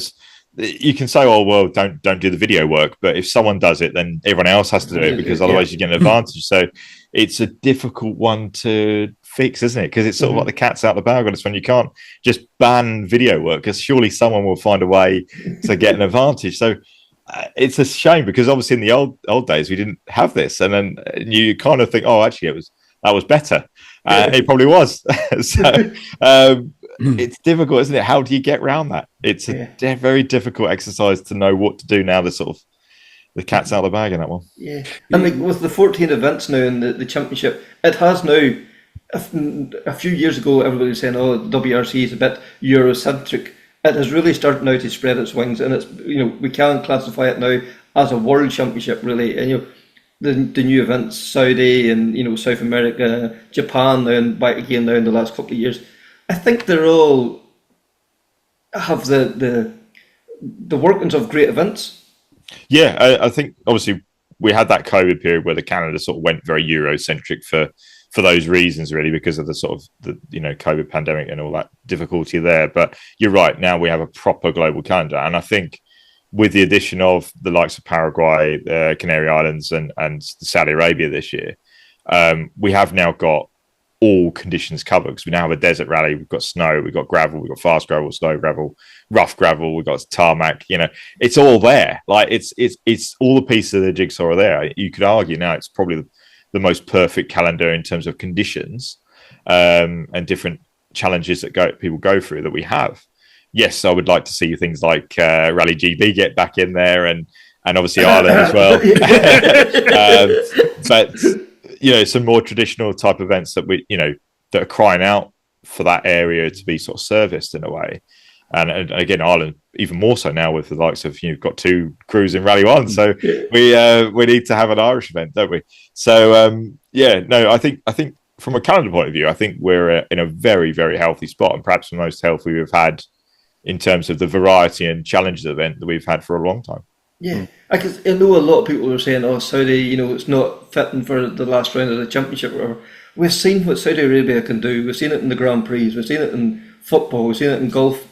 you can say, "Oh, well, don't do the video work," but if someone does it, then everyone else has to do it, because otherwise you get an advantage. So it's a difficult one to fix, isn't it? Because it's sort of like the cat's out the bag on this one. You can't just ban video work, because surely someone will find a way to get an advantage. So it's a shame, because obviously in the old days we didn't have this, and then you kind of think, "Oh, actually that was better." It probably was. So it's difficult, isn't it? How do you get around that? It's a very difficult exercise to know what to do now. The cat's out of the bag in that one. Yeah, and with the 14 events now in the championship, it has now. A few years ago, everybody was saying, "Oh, the WRC is a bit Eurocentric." It has really started now to spread its wings, and it's we can classify it now as a world championship, really. And the new events, Saudi and South America, Japan, now and back again now in the last couple of years. I think they're all have the workings of great events. Yeah, I think obviously we had that COVID period where the calendar sort of went very Eurocentric for those reasons, really, because of the sort of the COVID pandemic and all that difficulty there. But you're right, now we have a proper global calendar, and I think with the addition of the likes of Paraguay, Canary Islands, and Saudi Arabia this year, we have now got all conditions covered, because we now have a desert rally. We've got snow, we've got gravel, we've got fast gravel, slow gravel, rough gravel, we've got tarmac. It's all there. Like it's all the pieces of the jigsaw are there. You could argue now it's probably the most perfect calendar in terms of conditions and different challenges that people go through that we have. Yes, I would like to see things like Rally GB get back in there, and obviously Ireland as well. But some more traditional type events that that are crying out for that area to be sort of serviced in a way. And again, Ireland even more so now with the likes of you've got 2 crews in Rally 1, so we need to have an Irish event, don't we? So I think from a calendar point of view, I think we're in a very, very healthy spot, and perhaps the most healthy we've had in terms of the variety and challenges event that we've had for a long time. Yeah, I know a lot of people are saying, "Oh, Saudi, it's not fitting for the last round of the championship." Or whatever. We've seen what Saudi Arabia can do. We've seen it in the Grand Prix. We've seen it in football. We've seen it in golf.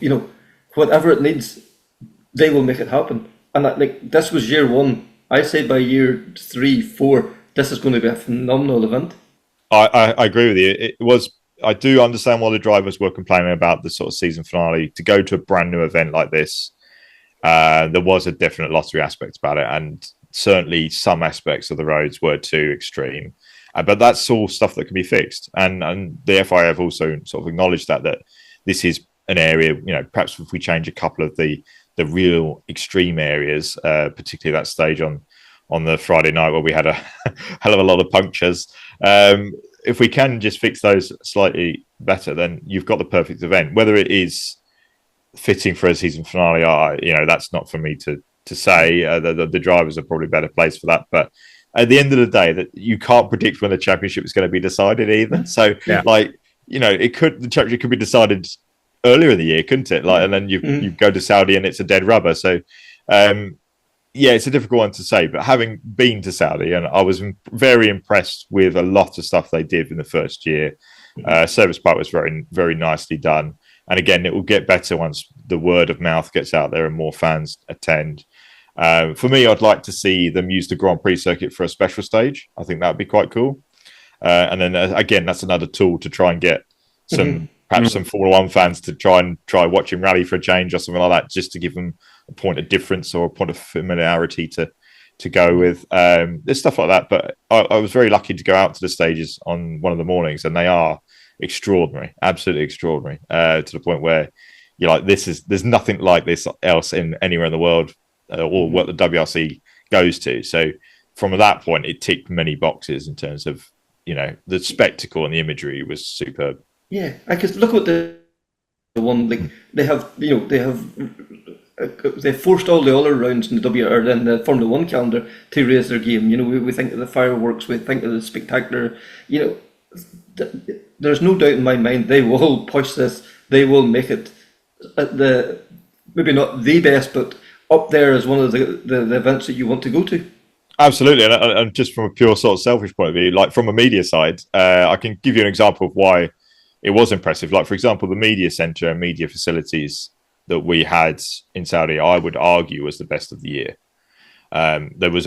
Whatever it needs, they will make it happen. And this was year one. I say by year 3, 4, this is going to be a phenomenal event. I agree with you. It was. I do understand why the drivers were complaining about the sort of season finale. To go to a brand new event like this, there was a definite lottery aspect about it, and certainly some aspects of the roads were too extreme. But that's all stuff that can be fixed, and the FIA have also sort of acknowledged that this is an area. Perhaps if we change a couple of the real extreme areas, particularly that stage on the Friday night where we had a hell of a lot of punctures. If we can just fix those slightly better, then you've got the perfect event. Whether it is fitting for a season finale, that's not for me to say. The drivers are probably better placed for that. But at the end of the day, that you can't predict when the championship is going to be decided either. So, the championship could be decided earlier in the year, couldn't it? And then you go to Saudi and it's a dead rubber. So, it's a difficult one to say. But having been to Saudi, and I was very impressed with a lot of stuff they did in the first year. Service part was very, very nicely done. And again, it will get better once the word of mouth gets out there and more fans attend. For me, I'd like to see them use the Grand Prix circuit for a special stage. I think that would be quite cool. And then again, that's another tool to try and get perhaps some Formula One fans to try watching rally for a change or something like that, just to give them a point of difference or a point of familiarity to go with. There's stuff like that. But I was very lucky to go out to the stages on one of the mornings, and they are extraordinary, absolutely extraordinary, to the point where you're like, there's nothing like this else anywhere in the world, or what the WRC goes to. So from that point, it ticked many boxes in terms of the spectacle and the imagery was superb. Yeah, because look what the one they forced all the other rounds in the in the Formula One calendar to raise their game. We think of the fireworks, we think of the spectacular. There's no doubt in my mind they will push this. They will make it maybe not the best, but up there as one of the events that you want to go to. Absolutely, and just from a pure sort of selfish point of view, like from a media side, I can give you an example of why it was impressive. Like, for example, the media centre and media facilities that we had in Saudi, I would argue was the best of the year. There was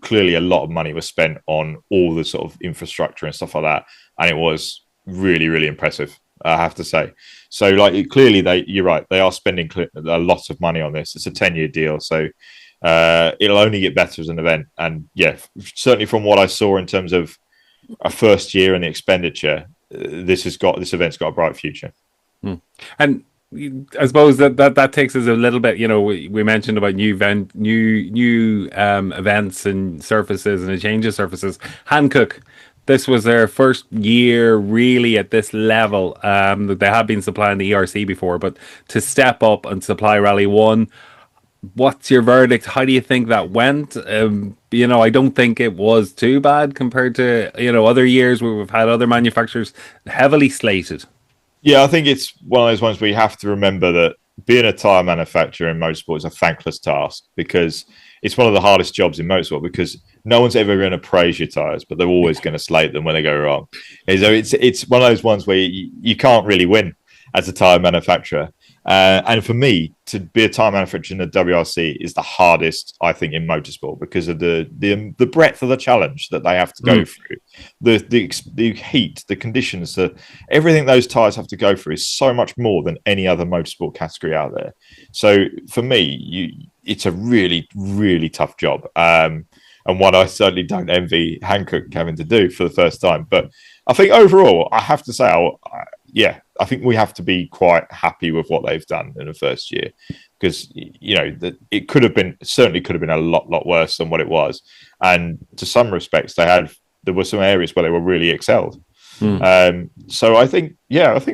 clearly a lot of money was spent on all the sort of infrastructure and stuff like that, and it was really, really impressive, I have to say. So, clearly, you're right, they are spending a lot of money on this. It's a 10-year deal, so it'll only get better as an event. And yeah, certainly from what I saw in terms of a first year and the expenditure, this event's got a bright future. And I suppose that takes us a little bit. We mentioned about new events and surfaces and a change of surfaces. Hankook, this was their first year really at this level. They have been supplying the ERC before, but to step up and supply Rally 1, what's your verdict? How do you think that went? I don't think it was too bad compared to other years where we've had other manufacturers heavily slated. Yeah, I think it's one of those ones where you have to remember that being a tyre manufacturer in motorsport is a thankless task, because it's one of the hardest jobs in motorsport, because no one's ever going to praise your tyres, but they're always going to slate them when they go wrong. And so it's one of those ones where you can't really win as a tyre manufacturer. And for me, to be a tyre manufacturer in the WRC is the hardest, I think, in motorsport, because of the breadth of the challenge that they have to go through, the heat, the conditions, everything those tyres have to go through is so much more than any other motorsport category out there. So for me, it's a really, really tough job, and one I certainly don't envy Hankook having to do for the first time. But I think overall, I have to say, I think we have to be quite happy with what they've done in the first year, because it certainly could have been a lot worse than what it was, and to some respects there were some areas where they were really excelled. So I think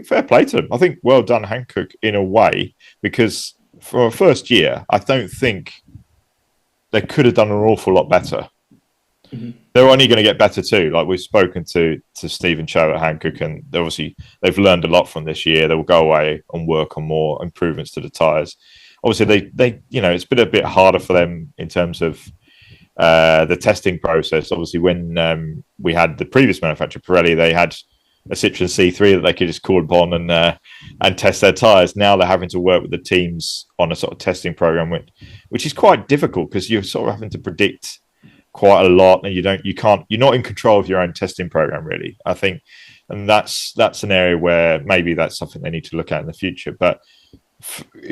fair play to them. I think well done, Hankook, in a way, because for a first year, I don't think they could have done an awful lot better. They're only going to get better too. Like, we've spoken to Stephen Cho at Hankook, and they've learned a lot from this year. They will go away and work on more improvements to the tyres. obviously they it's been a bit harder for them in terms of the testing process. Obviously, when we had the previous manufacturer, Pirelli, they had a Citroen C3 that they could just call upon and test their tyres. Now they're having to work with the teams on a sort of testing program, which is quite difficult because you're sort of having to predict quite a lot, and you're not in control of your own testing program, really, I think. And that's an area where maybe that's something they need to look at in the future. But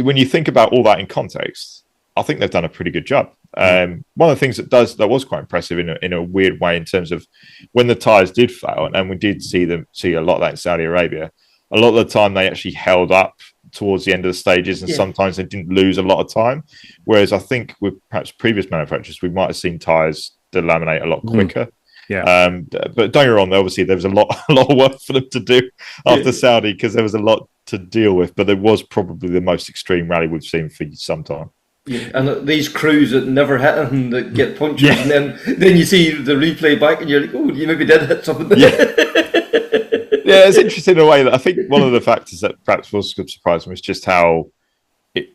when you think about all that in context, I think they've done a pretty good job. One of the things that was quite impressive in a weird way in terms of when the tyres did fail, and we did see a lot of that in Saudi Arabia. A lot of the time they actually held up towards the end of the stages, and sometimes they didn't lose a lot of time. Whereas I think with perhaps previous manufacturers, we might have seen tyres delaminate a lot quicker. Yeah. But don't get me wrong, obviously there was a lot of work for them to do after Saudi because there was a lot to deal with. But it was probably the most extreme rally we've seen for some time. Yeah, and these crews that never hit them that get punctures, and then you see the replay back, and you're like, oh, you maybe did hit something. Yeah, it's interesting in a way that I think one of the factors that perhaps was surprised me was just how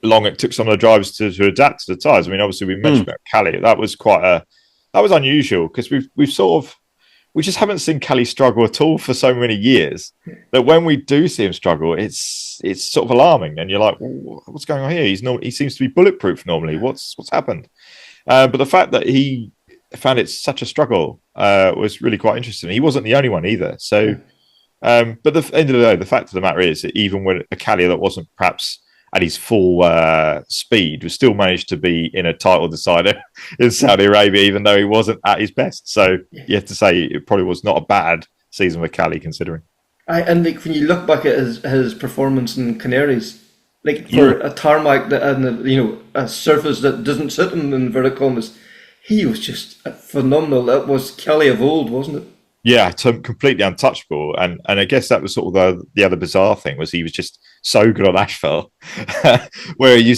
long it took some of the drivers to adapt to the tyres. I mean, obviously we mentioned about Cali. That was unusual because we just haven't seen Cali struggle at all for so many years that when we do see him struggle, it's sort of alarming. And you're like, well, what's going on here? He seems to be bulletproof normally. What's happened? But the fact that he found it such a struggle was really quite interesting. He wasn't the only one either. So, but the end of the day, the fact of the matter is that even with a Cali that wasn't perhaps at his full speed, was still managed to be in a title decider in Saudi Arabia, even though he wasn't at his best. So you have to say it probably was not a bad season for Cali, considering. And like when you look back at his performance in Canaries, like for a tarmac and a surface that doesn't sit him in inverted commas, he was just phenomenal. That was Cali of old, wasn't it? Yeah, completely untouchable. And I guess that was sort of the other bizarre thing was he was just so good on asphalt, where you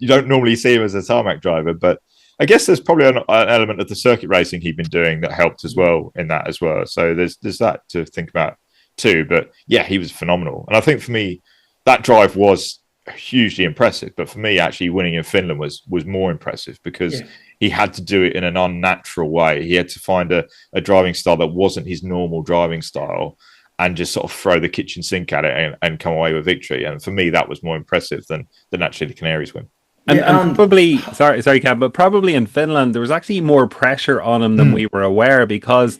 don't normally see him as a tarmac driver. But I guess there's probably an element of the circuit racing he'd been doing that helped as well in that as well. So there's that to think about too. But yeah, he was phenomenal. And I think for me, that drive was hugely impressive. But for me, actually winning in Finland was more impressive because he had to do it in an unnatural way. He had to find a driving style that wasn't his normal driving style and just sort of throw the kitchen sink at it and come away with victory. And for me, that was more impressive than actually the Canaries win. And probably, sorry, Cam, but probably in Finland, there was actually more pressure on him than we were aware because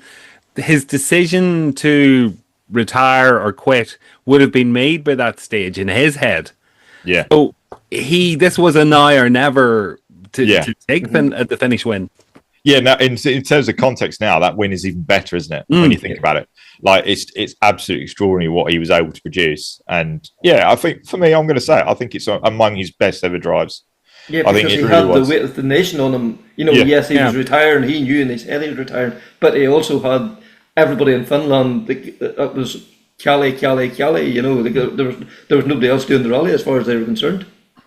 his decision to retire or quit would have been made by that stage in his head. Yeah. So this was a now or never to take the finish win. Yeah, now in terms of context now, that win is even better, isn't it? When you think about it. Like it's absolutely extraordinary what he was able to produce. And yeah, I think for me, I'm going to say it, I think it's among his best ever drives. Yeah, because he had the weight of the nation on him. Yes, he was retiring, he knew and he said he was retiring, but he also had everybody in Finland that was Cali. There was nobody else doing the rally as far as they were concerned.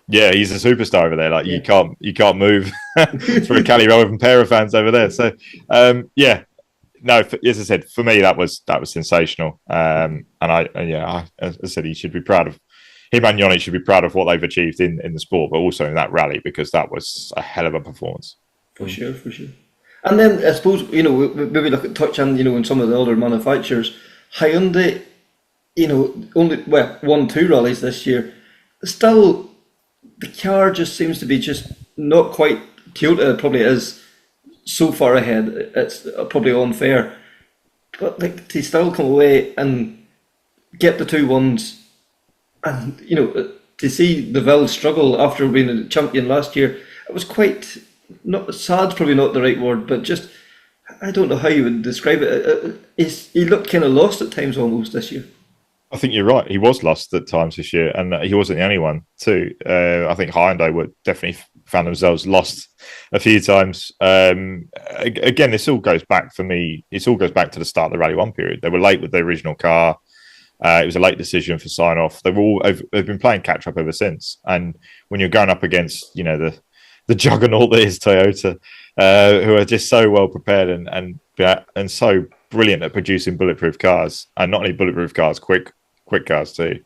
Yeah, he's a superstar over there. Like you can't move for a Cali Relevant pair of fans over there. So no, as I said, for me that was sensational. And as I said, he should be proud of him and Yanni should be proud of what they've achieved in the sport, but also in that rally because that was a hell of a performance. For sure. And then I suppose maybe touch on in some of the other manufacturers. Hyundai, only won 2 rallies this year. Still, the car just seems to be just not quite Toyota. It probably is so far ahead. It's probably unfair, but to still come away and get the 2 wins, and to see the Ville struggle after being a champion last year, it was quite not sad's probably not the right word, but just I don't know how you would describe it. He looked kind of lost at times almost this year. I think you're right. He was lost at times this year, and he wasn't the only one too. I think Hyundai were definitely found themselves lost a few times. Again, this all goes back for me. It all goes back to the start of the Rally 1 period. They were late with the original car. It was a late decision for sign off. They've been playing catch up ever since. And when you're going up against the juggernaut that is Toyota, who are just so well prepared and so brilliant at producing bulletproof cars, and not only bulletproof cars, quick cars too.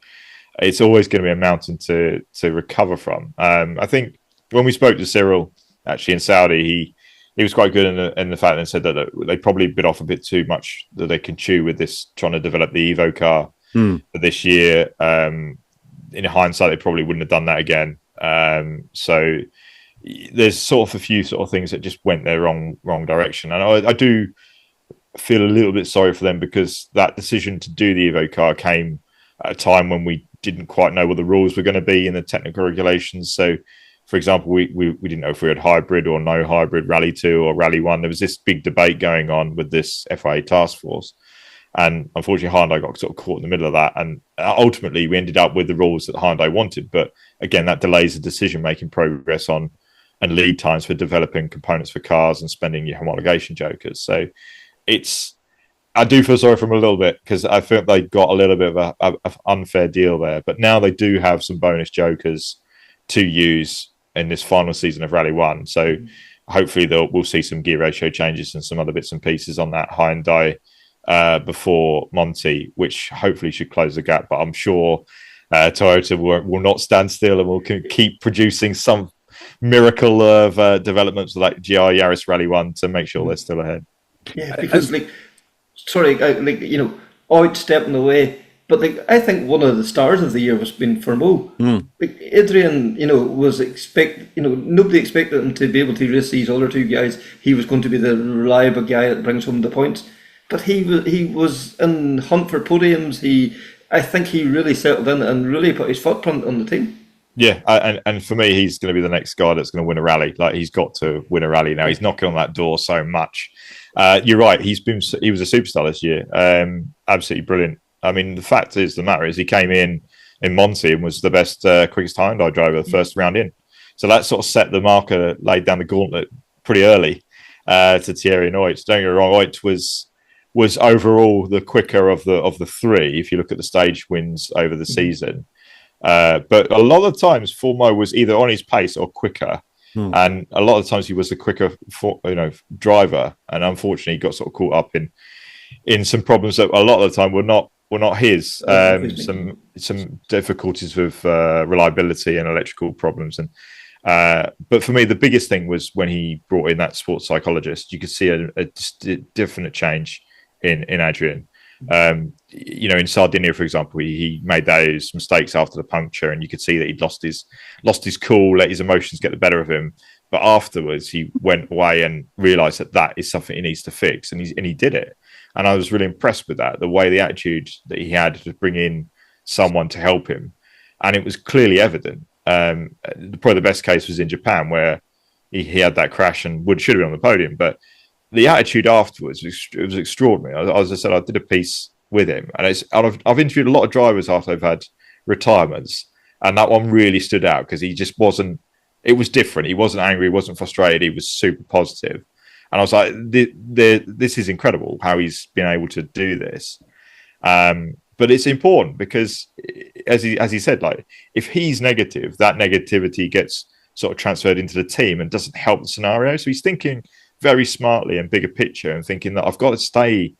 it's always going to be a mountain to recover from. I think when we spoke to Cyril actually in Saudi, he was quite good in the fact and said that they probably bit off a bit too much that they can chew with this, trying to develop the Evo car for this year. In hindsight, they probably wouldn't have done that again. So there's sort of a few sort of things that just went their wrong direction. And I do feel a little bit sorry for them, because that decision to do the Evo car came at a time when we didn't quite know what the rules were going to be in the technical regulations. So, for example, we didn't know if we had hybrid or no hybrid, Rally 2 or Rally 1. There was this big debate going on with this FIA task force. And unfortunately, Hyundai got sort of caught in the middle of that. And ultimately, we ended up with the rules that Hyundai wanted. But again, that delays the decision-making progress on and lead times for developing components for cars and spending your homologation jokers. So I do feel sorry for them a little bit, because I think they got a little bit of an unfair deal there. But now they do have some bonus jokers to use in this final season of Rally 1. So hopefully we'll see some gear ratio changes and some other bits and pieces on that Hyundai before Monty, which hopefully should close the gap. But I'm sure Toyota will not stand still and will keep producing some miracle of developments like JWRC Rally 1 to make sure they're still ahead. Yeah, because Oid stepping away, but I think one of the stars of the year was been Fermo. Adrian, was nobody expected him to be able to race these other two guys. He was going to be the reliable guy that brings home the points, but he was in hunt for podiums. I think he really settled in and really put his footprint on the team. Yeah, and for me, he's going to be the next guy that's going to win a rally. Like, he's got to win a rally now. He's knocking on that door so much. You're right. He was a superstar this year. Absolutely brilliant. I mean, the fact is, the matter is, he came in Monty and was the best, quickest Hyundai driver the first round in. So that sort of set the marker, laid down the gauntlet pretty early to Thierry and Oit. Don't get me wrong, Oit was overall the quicker of the three, if you look at the stage wins over the season. But a lot of times, Formo was either on his pace or quicker. And a lot of times he was the quicker driver, and unfortunately got sort of caught up in some problems that a lot of the time were not his. Some difficulties with reliability and electrical problems. And but for me, the biggest thing was when he brought in that sports psychologist. You could see a definite change in Adrian. In Sardinia, for example, he made those mistakes after the puncture, and you could see that he'd lost his cool, let his emotions get the better of him. But afterwards, he went away and realised that is something he needs to fix, and he did it. And I was really impressed with that, the way, the attitude that he had to bring in someone to help him, and it was clearly evident. Probably the best case was in Japan, where he had that crash and should have been on the podium, but the attitude afterwards was extraordinary. As I said, I did a piece with him, and I've interviewed a lot of drivers after they've had retirements, and that one really stood out because he just wasn't. It was different. He wasn't angry. He wasn't frustrated. He was super positive, and I was like, "This is incredible how he's been able to do this." But it's important because, as he said, like, if he's negative, that negativity gets sort of transferred into the team and doesn't help the scenario. So he's thinking very smartly and bigger picture, and thinking that I've got to stay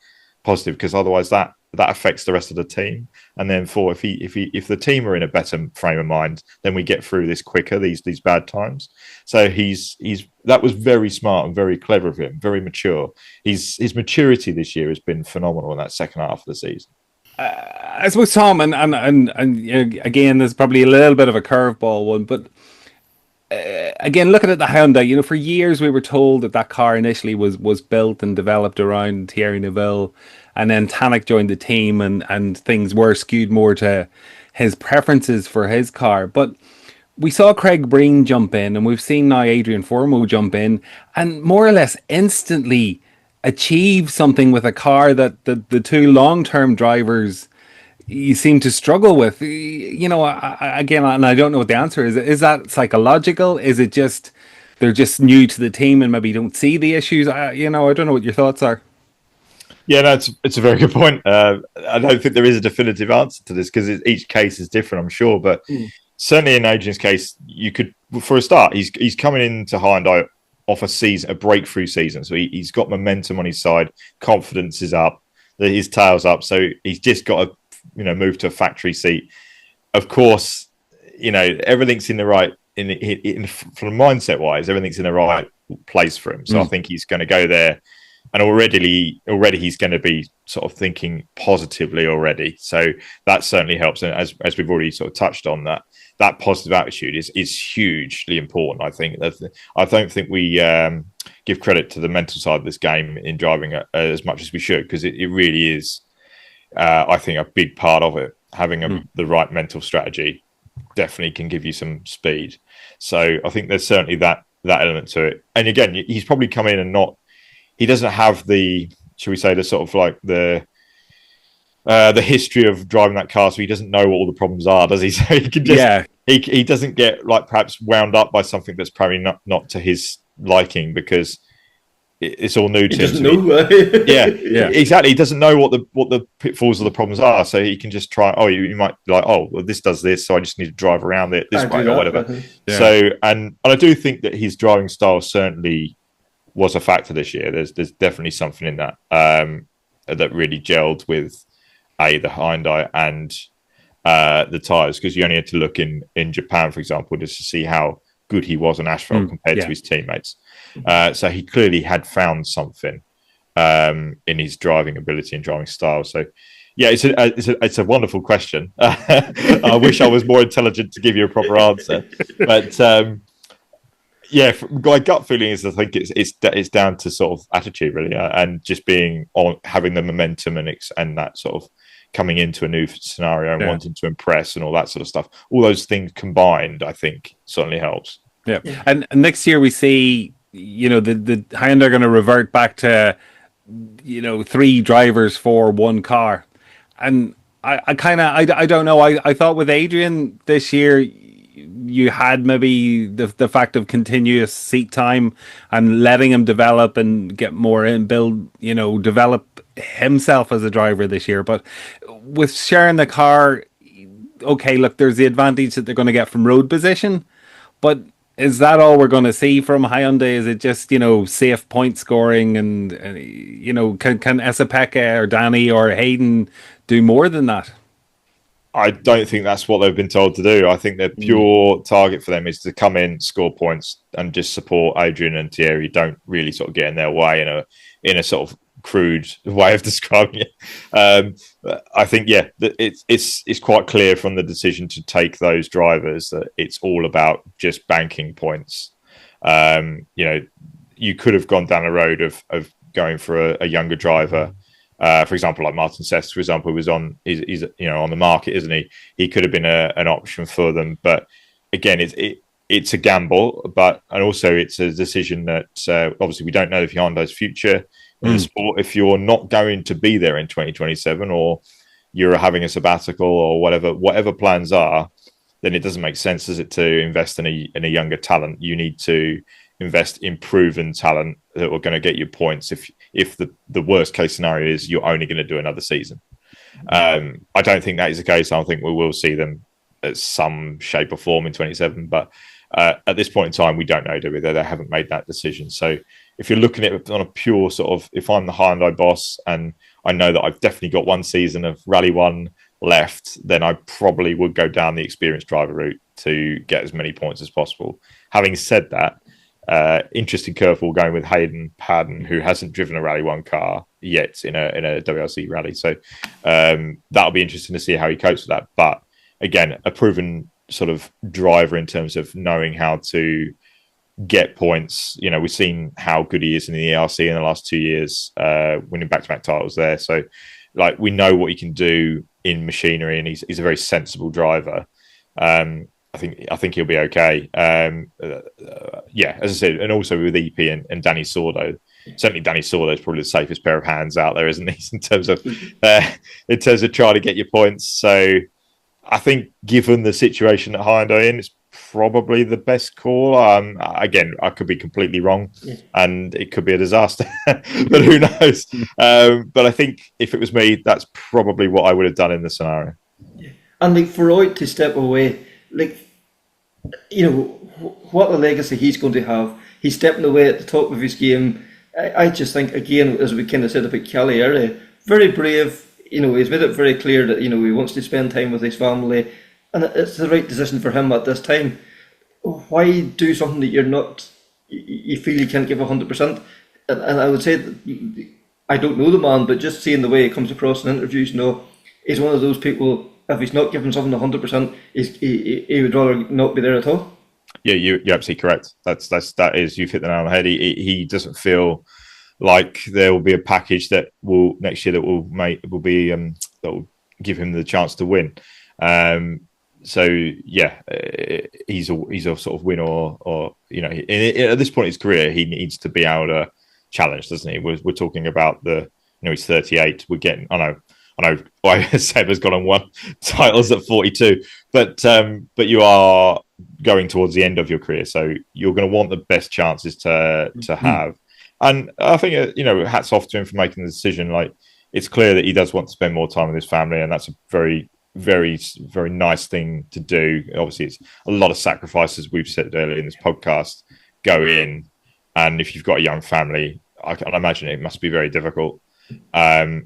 positive because otherwise that affects the rest of the team. And then if the team are in a better frame of mind, then we get through this quicker, these bad times. So that was very smart and very clever of him, very mature. His maturity this year has been phenomenal in that second half of the season. I suppose, Tom, and again, there's probably a little bit of a curveball one, but again, looking at the Hyundai, for years we were told that car initially was built and developed around Thierry Neuville, and then Tanak joined the team, and things were skewed more to his preferences for his car. But we saw Craig Breen jump in, and we've seen now Adrian Formo jump in, and more or less instantly achieve something with a car that the two long-term drivers you seem to struggle with. Again, and I don't know what the answer is. Is that psychological? Is it just they're just new to the team and maybe don't see the issues? I don't know what your thoughts are. Yeah, no, it's a very good point. I don't think there is a definitive answer to this because each case is different, I'm sure. But certainly in Adrian's case, you could, for a start, he's coming into Hyundai off a breakthrough season. So he's got momentum on his side, confidence is up, his tail's up. So he's just got to move to a factory seat. of course, everything's in the right from mindset wise, everything's in the right place for him. So I think he's going to go there, and already he's going to be sort of thinking positively already. So that certainly helps. And as we've already sort of touched on, that positive attitude is hugely important. I think I don't think we give credit to the mental side of this game in driving as much as we should, because it really is, I think, a big part of it. Having the right mental strategy definitely can give you some speed. So I think there's certainly that element to it. And again, he's probably come in and he doesn't have the, shall we say, the sort of like the history of driving that car, so he doesn't know what all the problems are, does he? So he can just, he doesn't get like perhaps wound up by something that's probably not to his liking, because it's all new to him. Doesn't know. Yeah, exactly. He doesn't know what the pitfalls or the problems are, so he can just try. Oh, you might be like, oh, well, this does this, so I just need to drive around it this way or whatever. Yeah. So, and I do think that his driving style certainly was a factor this year. There's definitely something in that that really gelled with the Hyundai and the tyres, because you only had to look in Japan, for example, just to see how good he was on asphalt compared to his teammates. So he clearly had found something in his driving ability and driving style. So yeah, it's a wonderful question. I wish I was more intelligent to give you a proper answer, but yeah, my gut feeling is I think it's down to sort of attitude really, and just being on, having the momentum and that sort of coming into a new scenario and wanting to impress and all that sort of stuff. All those things combined, I think, certainly helps. Yeah. And next year we see, the Hyundai are going to revert back to, 3 drivers for 1 car. And I don't know. I thought with Adrian this year, you had maybe the fact of continuous seat time and letting him develop and get more in, develop himself as a driver this year. But with sharing the car, okay, look, there's the advantage that they're going to get from road position, but is that all we're going to see from Hyundai? Is it just, safe point scoring and can Esapeka or Danny or Hayden do more than that? I don't think that's what they've been told to do. I think their pure target for them is to come in, score points, and just support Adrian and Thierry. Don't really sort of get in their way in a sort of crude way of describing it. I think it's quite clear from the decision to take those drivers that it's all about just banking points. You could have gone down a road of going for a younger driver. For example, like Martin Sess, for example, he's on the market, isn't he? He could have been an option for them, but again, it's a gamble. And also it's a decision that obviously we don't know if Hyundai's future in the sport. If you're not going to be there in 2027, or you're having a sabbatical or whatever plans are, then it doesn't make sense, does it, to invest in a younger talent? You need to invest in proven talent that are going to get you points if the worst case scenario is you're only going to do another season. I don't think that is the case. I think we will see them at some shape or form in 27, but at this point in time, we don't know, do we? They haven't made that decision. So if you're looking at it on a pure sort of, if I'm the Hyundai boss and I know that I've definitely got 1 season of Rally 1 left, then I probably would go down the experienced driver route to get as many points as possible. Having said that, interesting curveball going with Hayden Paddon, who hasn't driven a Rally 1 car yet in a WRC rally. So that'll be interesting to see how he copes with that. But again, a proven sort of driver in terms of knowing how to get points. We've seen how good he is in the ERC in the last 2 years, winning back-to-back titles there. So we know what he can do in machinery, and he's a very sensible driver. I think he'll be okay. As I said, and also with EP and Danny Sordo. Certainly, Danny Sordo is probably the safest pair of hands out there, isn't he? In terms of trying to get your points. So I think, given the situation that Hyundai in, it's probably the best call. Again, I could be completely wrong, and it could be a disaster. But who knows? But I think if it was me, that's probably what I would have done in the scenario. And for Oit to step away, what a legacy he's going to have. He's stepping away at the top of his game. I just think, again, as we kind of said about Kelly earlier, very brave. He's made it very clear that he wants to spend time with his family. and it's the right decision for him at this time. Why do something that you're not, you feel you can't give 100%? And I would say that I don't know the man, but just seeing the way he comes across in interviews, he's one of those people. If he's not giving something 100%, he would rather not be there at all. Yeah, you're absolutely correct. That is, you've hit the nail on the head. He doesn't feel like there will be a package that will next year that will give him the chance to win. So yeah, he's a sort of win or at this point in his career, he needs to be able to challenge, doesn't he? We're talking about he's 38. We're getting, I know Seb has gone and won titles at 42, but you are going towards the end of your career, so you're going to want the best chances to have. And I think hats off to him for making the decision. Like, it's clear that he does want to spend more time with his family, and that's a very, very, very nice thing to do. Obviously, it's a lot of sacrifices, we've said earlier in this podcast, go in, and if you've got a young family, I can imagine it must be very difficult.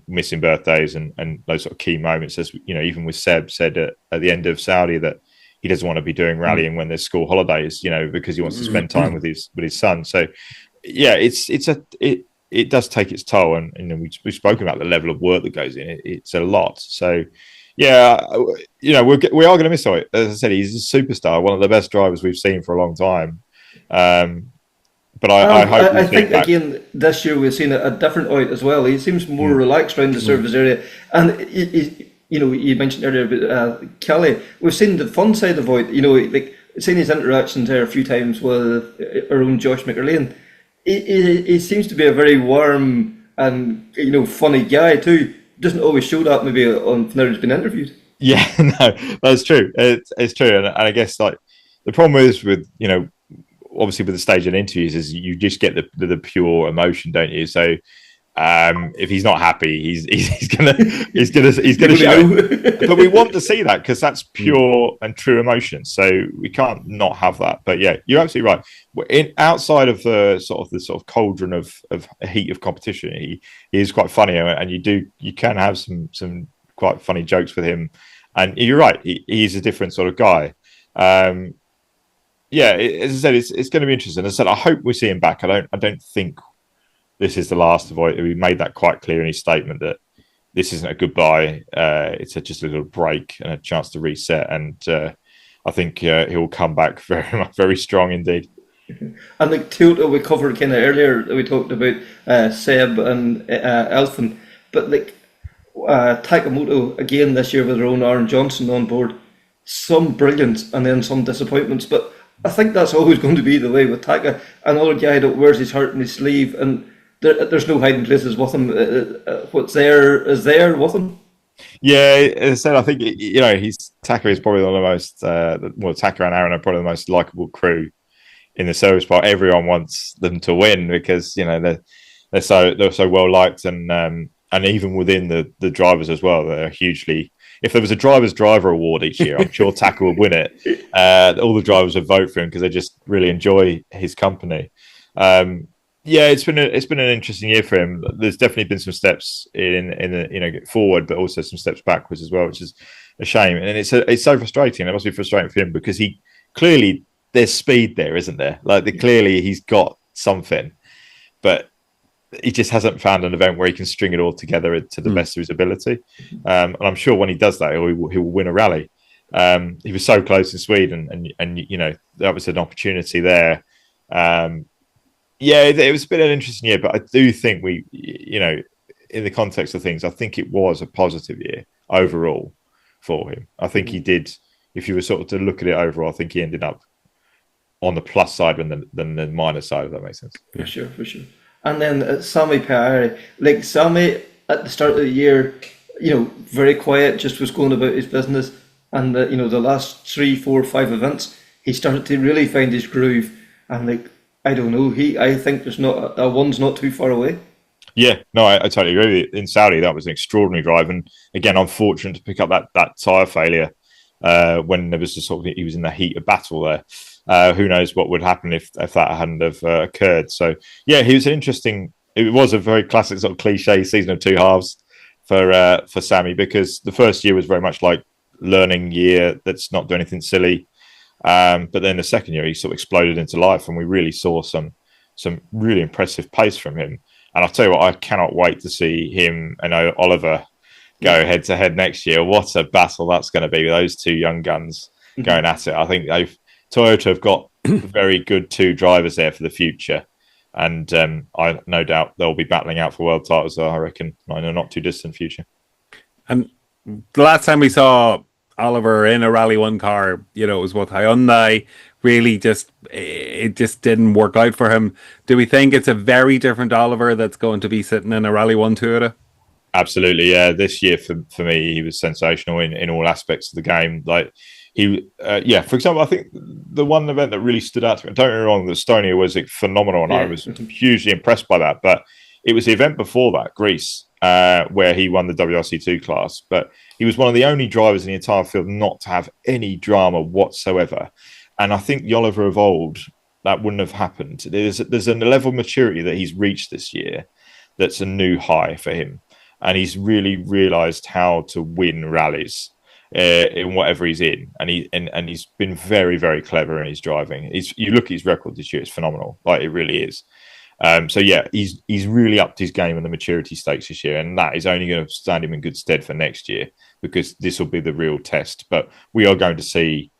Missing birthdays and those sort of key moments, as even with Seb said at the end of Saudi that he doesn't want to be doing rallying when there's school holidays, because he wants to spend time with his son. So yeah, it does take its toll, and we've spoken about the level of work that goes in. It's a lot. So yeah, we are going to miss it. As I said, he's a superstar, one of the best drivers we've seen for a long time. But I hope. I think again this year we've seen a different out as well. He seems more relaxed around the service area, and you mentioned earlier about Kelly. We've seen the fun side of Voigt. Like seen his interactions there a few times with our own Josh McErlean. He seems to be a very warm and funny guy too. Doesn't always show that maybe on whenever he's been interviewed. Yeah, no, that's true. It's true, and I guess like the problem is with obviously with the stage and interviews is you just get the pure emotion, don't you? So if he's not happy, he's gonna show it. But we want to see that because that's pure and true emotion. So we can't not have that. But yeah, you're absolutely right. Outside of the sort of cauldron of heat of competition, he is quite funny, and you can have some quite funny jokes with him. And you're right, he's a different sort of guy. Yeah, as I said, it's going to be interesting. As I said, I hope we see him back. I don't think this is the last of it. We made that quite clear in his statement that this isn't a goodbye. It's just a little break and a chance to reset. And I think he'll come back very strong indeed. And the two that we covered kind of earlier, we talked about Seb and Elfyn, but Takamoto again this year with their own Aaron Johnson on board. Some brilliance and then some disappointments, but I think that's always going to be the way with Taka. Another guy that wears his heart on his sleeve, and there's no hiding places with him. What's there is there with him. Yeah, as I said, I think Taka is probably one of the most. Taka and Aaron are probably the most likable crew in the service part. Everyone wants them to win because they're so well liked, and even within the drivers as well, they're hugely. If there was a driver's driver award each year, I'm sure Taka would win it. All the drivers would vote for him because they just really enjoy his company. Yeah, it's been an interesting year for him. There's definitely been some steps in forward, but also some steps backwards as well, which is a shame. And it's so frustrating. It must be frustrating for him because he clearly there's speed there, isn't there? Like clearly he's got something, but he just hasn't found an event where he can string it all together to the best of his ability. And I'm sure when he does that, he will win a rally. He was so close in Sweden, and that was an opportunity there. Yeah, it was a bit of an interesting year, but I do think in the context of things, I think it was a positive year overall for him. I think he did. If you were sort of to look at it overall, I think he ended up on the plus side than the minus side. If that makes sense. For sure. And then Sami Pajari, like Sami at the start of the year, very quiet, just was going about his business. And the last 3, 4, 5 events, he started to really find his groove. And I don't know, I think there's not one's not too far away. Yeah, no, I totally agree with you. In Saudi, that was an extraordinary drive, and again, unfortunate to pick up that tyre failure when there was he was in the heat of battle there. Who knows what would happen if that hadn't have occurred? So yeah, it was a very classic sort of cliche season of two halves for Sami, because the first year was very much like learning year that's not doing anything silly. But then the second year, he sort of exploded into life, and we really saw some really impressive pace from him. And I'll tell you what, I cannot wait to see him and Oliver go head to head next year. What a battle that's going to be with those two young guns going at it. I think Toyota have got very good two drivers there for the future. And I no doubt they'll be battling out for world titles, I reckon, in a not too distant future. And the last time we saw Oliver in a Rally 1 car, it was with Hyundai. Really, it just didn't work out for him. Do we think it's a very different Oliver that's going to be sitting in a Rally 1 Toyota? Absolutely, yeah. This year for me, he was sensational in all aspects of the game. Like for example, I think the one event that really stood out to me, don't get me wrong, the Estonia was phenomenal, and I was hugely impressed by that. But it was the event before that, Greece, where he won the WRC2 class. But he was one of the only drivers in the entire field not to have any drama whatsoever. And I think the Oliver of old, that wouldn't have happened. There's a level of maturity that he's reached this year that's a new high for him. And he's really realised how to win rallies in whatever he's in. And he's been very, very clever in his driving. You look at his record this year, it's phenomenal. Like, it really is. He's really upped his game in the maturity stakes this year, and that is only going to stand him in good stead for next year, because this will be the real test. But we are going to see.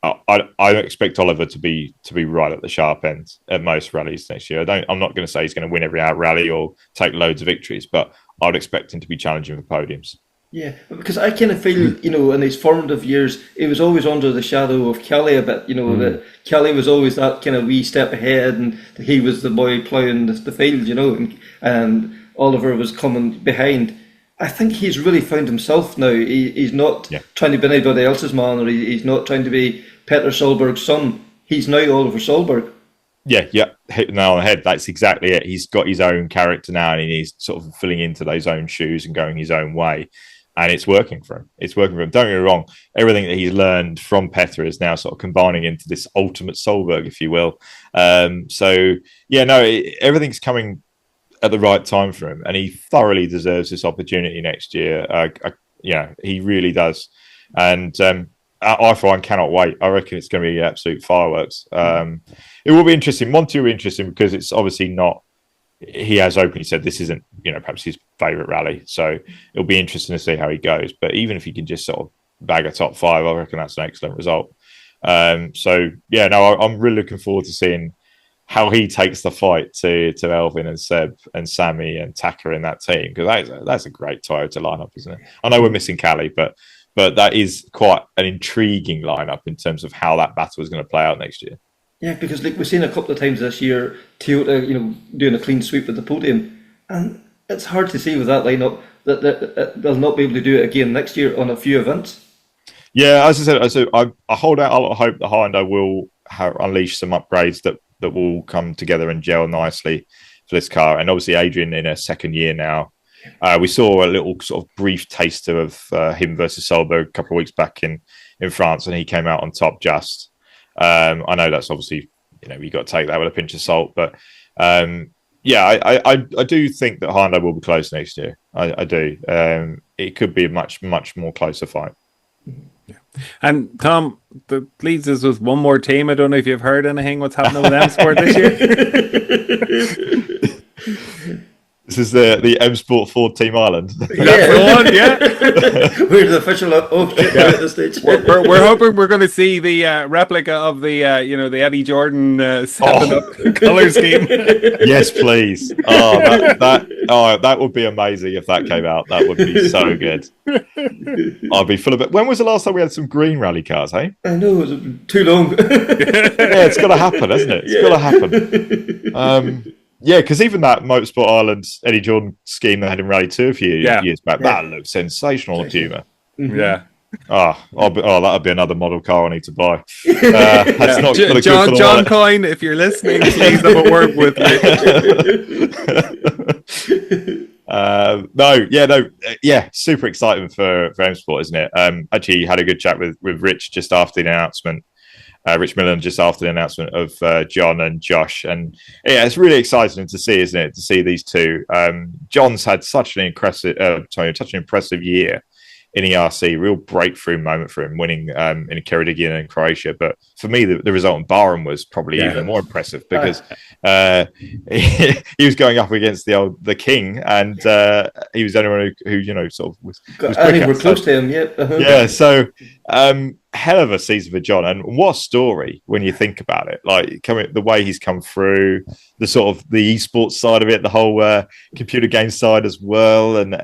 I expect Oliver to be right at the sharp end at most rallies next year. I'm not going to say he's going to win every out rally or take loads of victories, but I'd expect him to be challenging for podiums. Yeah, because I kind of feel, in his formative years, he was always under the shadow of Kelly a bit, that Kelly was always that kind of wee step ahead, and he was the boy ploughing the field, and Oliver was coming behind. I think he's really found himself now. He's not trying to be anybody else's man, or he's not trying to be Peter Solberg's son. He's now Oliver Solberg. Yeah, hit the nail on the head. That's exactly it. He's got his own character now, and he's sort of filling into those own shoes and going his own way. And it's working for him. Don't get me wrong. Everything that he's learned from Petter is now sort of combining into this ultimate Solberg, if you will. Everything's coming at the right time for him, and he thoroughly deserves this opportunity next year. He really does. And I, for one, cannot wait. I reckon it's going to be absolute fireworks. It will be interesting. Monty will be interesting because it's obviously not. He has openly said this isn't, perhaps his favourite rally. So it'll be interesting to see how he goes. But even if he can just sort of bag a top five, I reckon that's an excellent result. I'm really looking forward to seeing how he takes the fight to Elvin and Seb and Sammy and Taka in that team, because that's a great Toyota lineup, isn't it? I know we're missing Cali, but that is quite an intriguing lineup in terms of how that battle is going to play out next year. Yeah, because we've seen a couple of times this year Toyota, doing a clean sweep at the podium, and it's hard to see with that lineup that they'll not be able to do it again next year on a few events. Yeah, as I said, I hold out a lot of hope that Hyundai will unleash some upgrades that will come together and gel nicely for this car. And obviously, Adrian in a second year now. We saw a little sort of brief taster of him versus Solberg a couple of weeks back in France, and he came out on top just. I know that's obviously, you got to take that with a pinch of salt, but I do think that Hyundai will be close next year. I do. It could be a much, much more closer fight. Yeah. And Tom, that leads us with one more team. I don't know if you've heard anything what's happening with M Sport this year. This is the M Sport Ford Team Ireland. That's the one, yeah. We're the official at this stage. We're hoping we're going to see the replica of the the Eddie Jordan 7-Up colour scheme. Yes, please. That would be amazing if that came out. That would be so good. I'd be full of it. When was the last time we had some green rally cars? Hey, I know, it was too long. Yeah, it's got to happen, hasn't it? It's got to happen. Yeah, because even that Motorsport Ireland Eddie Jordan scheme they had in Rally 2 a few years back, that looked sensational on Puma. Mm-hmm. Yeah. That'd be another model car I need to buy. That's not John Coyne, if you're listening, please have a word with me. Super exciting for M Sport, isn't it? Actually had a good chat with Rich just after the announcement. Rich Millen just after the announcement of John and Josh, and it's really exciting to see, isn't it? To see these two. John's had such an impressive year in ERC, real breakthrough moment for him, winning in Ceredigion and Croatia. But for me, the result in Bahrain was probably even more impressive because he was going up against the king, and he was anyone who sort of was I think we're close to him. Yeah. So hell of a season for John, and what a story when you think about it. Like the way he's come through, the sort of the esports side of it, the whole computer game side as well, and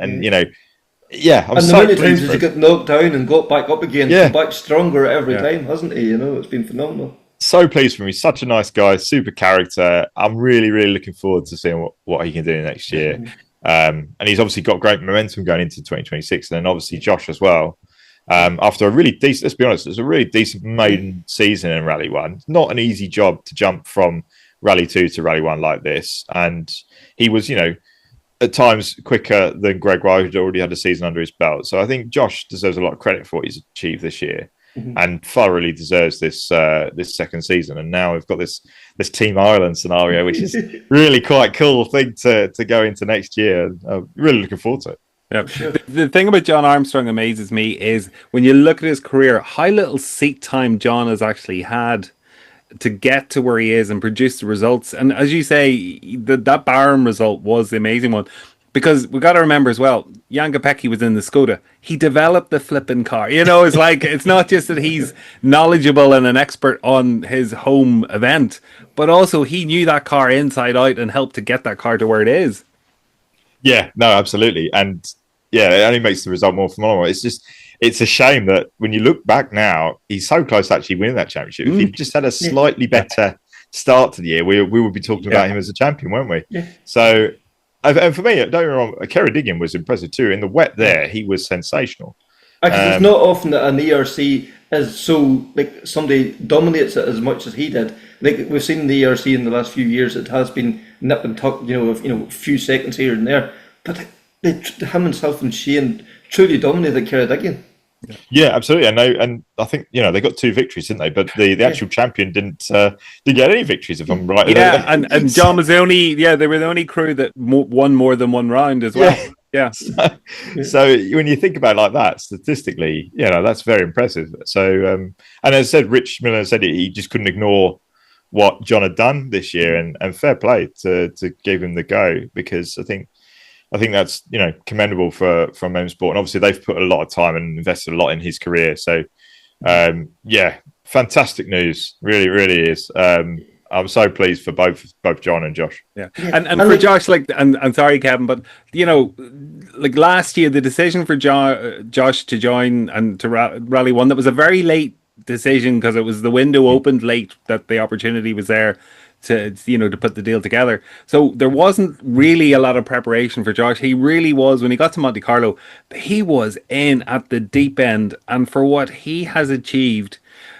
yeah, and the many times he got knocked down and got back up again, come back stronger every time, hasn't he? It's been phenomenal. So pleased for him. He's such a nice guy, super character. I'm really, really looking forward to seeing what he can do next year. And he's obviously got great momentum going into 2026, and then obviously Josh as well. After a really decent, let's be honest, it was a really decent maiden season in Rally 1. It's not an easy job to jump from Rally 2 to Rally 1 like this. And he was, at times quicker than Greg Wright, who'd already had a season under his belt. So I think Josh deserves a lot of credit for what he's achieved this year, and thoroughly deserves this second season. And now we've got this Team Ireland scenario, which is really quite cool thing to go into next year. I'm really looking forward to it. Yeah. The thing about John Armstrong amazes me is when you look at his career, how little seat time John has actually had to get to where he is and produce the results. And as you say, that Bahrain result was the amazing one, because we got to remember as well, Jan Kopecky was in the Skoda. He developed the flipping car. It's like, it's not just that he's knowledgeable and an expert on his home event, but also he knew that car inside out and helped to get that car to where it is. Yeah, no, absolutely. And yeah, it only makes the result more phenomenal. It's a shame that when you look back now, he's so close to actually winning that championship. If he just had a slightly better start to the year, we would be talking about him as a champion, weren't we? Yeah. So, and for me, don't get me wrong, Ceredigion was impressive too. In the wet there, he was sensational. Actually, it's not often that an ERC is so, like, somebody dominates it as much as he did. Like, we've seen the ERC in the last few years, it has been nip and tuck, a few seconds here and there. But him himself and Shane truly dominated Ceredigion. Yeah, absolutely. And I think they got 2 victories, didn't they? But the actual champion didn't get any victories, if I'm right. Yeah, and John was they were the only crew that won more than one round as well. Yeah. So when you think about it like that, statistically, that's very impressive. So and as I said, Rich Miller said he just couldn't ignore what John had done this year, and fair play to give him the go, because I think that's commendable for motorsport, and obviously they've put a lot of time and invested a lot in his career. So fantastic news, really, really is. I'm so pleased for both John and Josh. Yeah, and for Josh, and sorry, Kevin, but like last year, the decision for Josh to join and to Rally 1, that was a very late decision, because it was the window opened late that the opportunity was there to put the deal together. So there wasn't really a lot of preparation for Josh. He really was, when he got to Monte Carlo, he was in at the deep end, and for what he has achieved,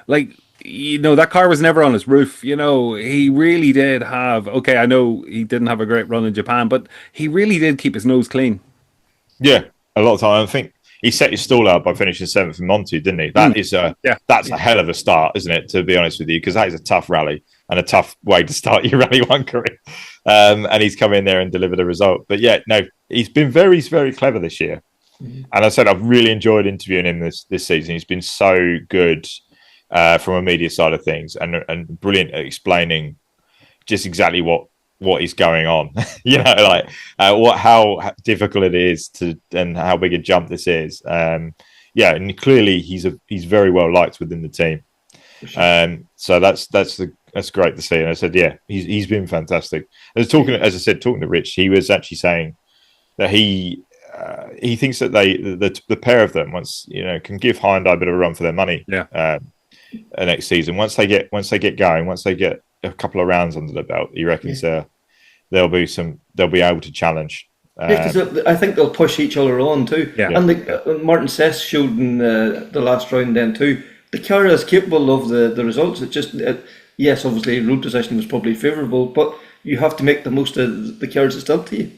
that car was never on his roof. He really did have, I know he didn't have a great run in Japan, but he really did keep his nose clean. Yeah, a lot of time. I think he set his stall out by finishing 7th in Monte, didn't he? That is that's a hell of a start, isn't it, to be honest with you, because that is a tough rally and a tough way to start your Rally 1 career. And he's come in there and delivered a result. But yeah, no, he's been very, very clever this year. And I said I've really enjoyed interviewing him this season. He's been so good from a media side of things, and brilliant at explaining just exactly what is going on. How difficult it is and how big a jump this is. And clearly he's very well liked within the team. Sure. So that's great to see. And I said, he's been fantastic. As I said, talking to Rich, he was actually saying that he thinks that the pair of them, once can give Hyundai a bit of a run for their money. Next season, once they get going, once they get a couple of rounds under the belt, he reckons they'll be able to challenge. Because I think they'll push each other on too. Yeah. And Martin Sess showed in the last round then too. The car is capable of the results. It just yes, obviously road position was probably favourable, but you have to make the most of the cars that's up to you.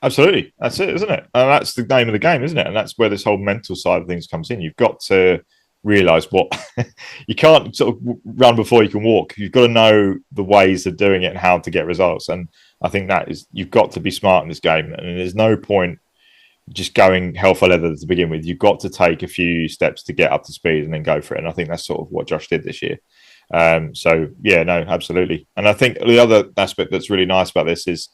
Absolutely, that's it, isn't it? And that's the name of the game, isn't it? And that's where this whole mental side of things comes in. You've got to realise what you can't sort of run before you can walk. You've got to know the ways of doing it and how to get results. And I think that is, you've got to be smart in this game. And there's no point just going hell for leather to begin with. You've got to take a few steps to get up to speed and then go for it. And I think that's sort of what Josh did this year. So yeah, no, absolutely. And I think the other aspect that's really nice about this is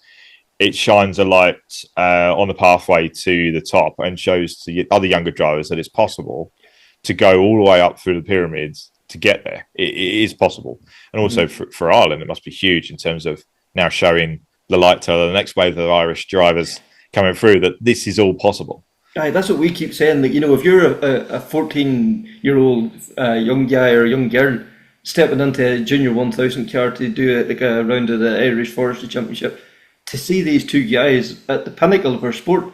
it shines a light on the pathway to the top and shows to other younger drivers that it's possible to go all the way up through the pyramids to get there. It is possible. And also for Ireland, it must be huge in terms of now showing the light to the next wave of Irish drivers coming through that this is all possible. Aye, that's what we keep saying. That, you know, if you're a 14-year-old young guy or young girl stepping into a junior 1000 car to do a round of the Irish Forestry Championship, to see these two guys at the pinnacle of our sport,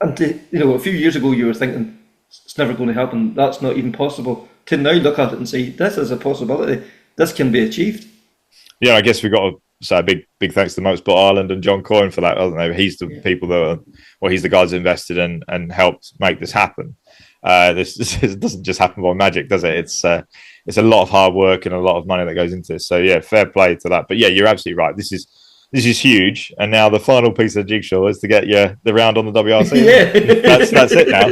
and to, you know, a few years ago you were thinking it's never going to happen, that's not even possible, to now look at it and say this is a possibility, this can be achieved. Yeah, I guess we've got to say a big thanks to Motorsport Ireland and John Coyne for that, hasn't they? He's the people that he's the guys that invested in and helped make this happen. This doesn't just happen by magic, does it? It's a lot of hard work and a lot of money that goes into this. So yeah, fair play to that. But yeah, you're absolutely right. This is huge, and now the final piece of the jigsaw is to get the round on the WRC. Yeah. That's it now.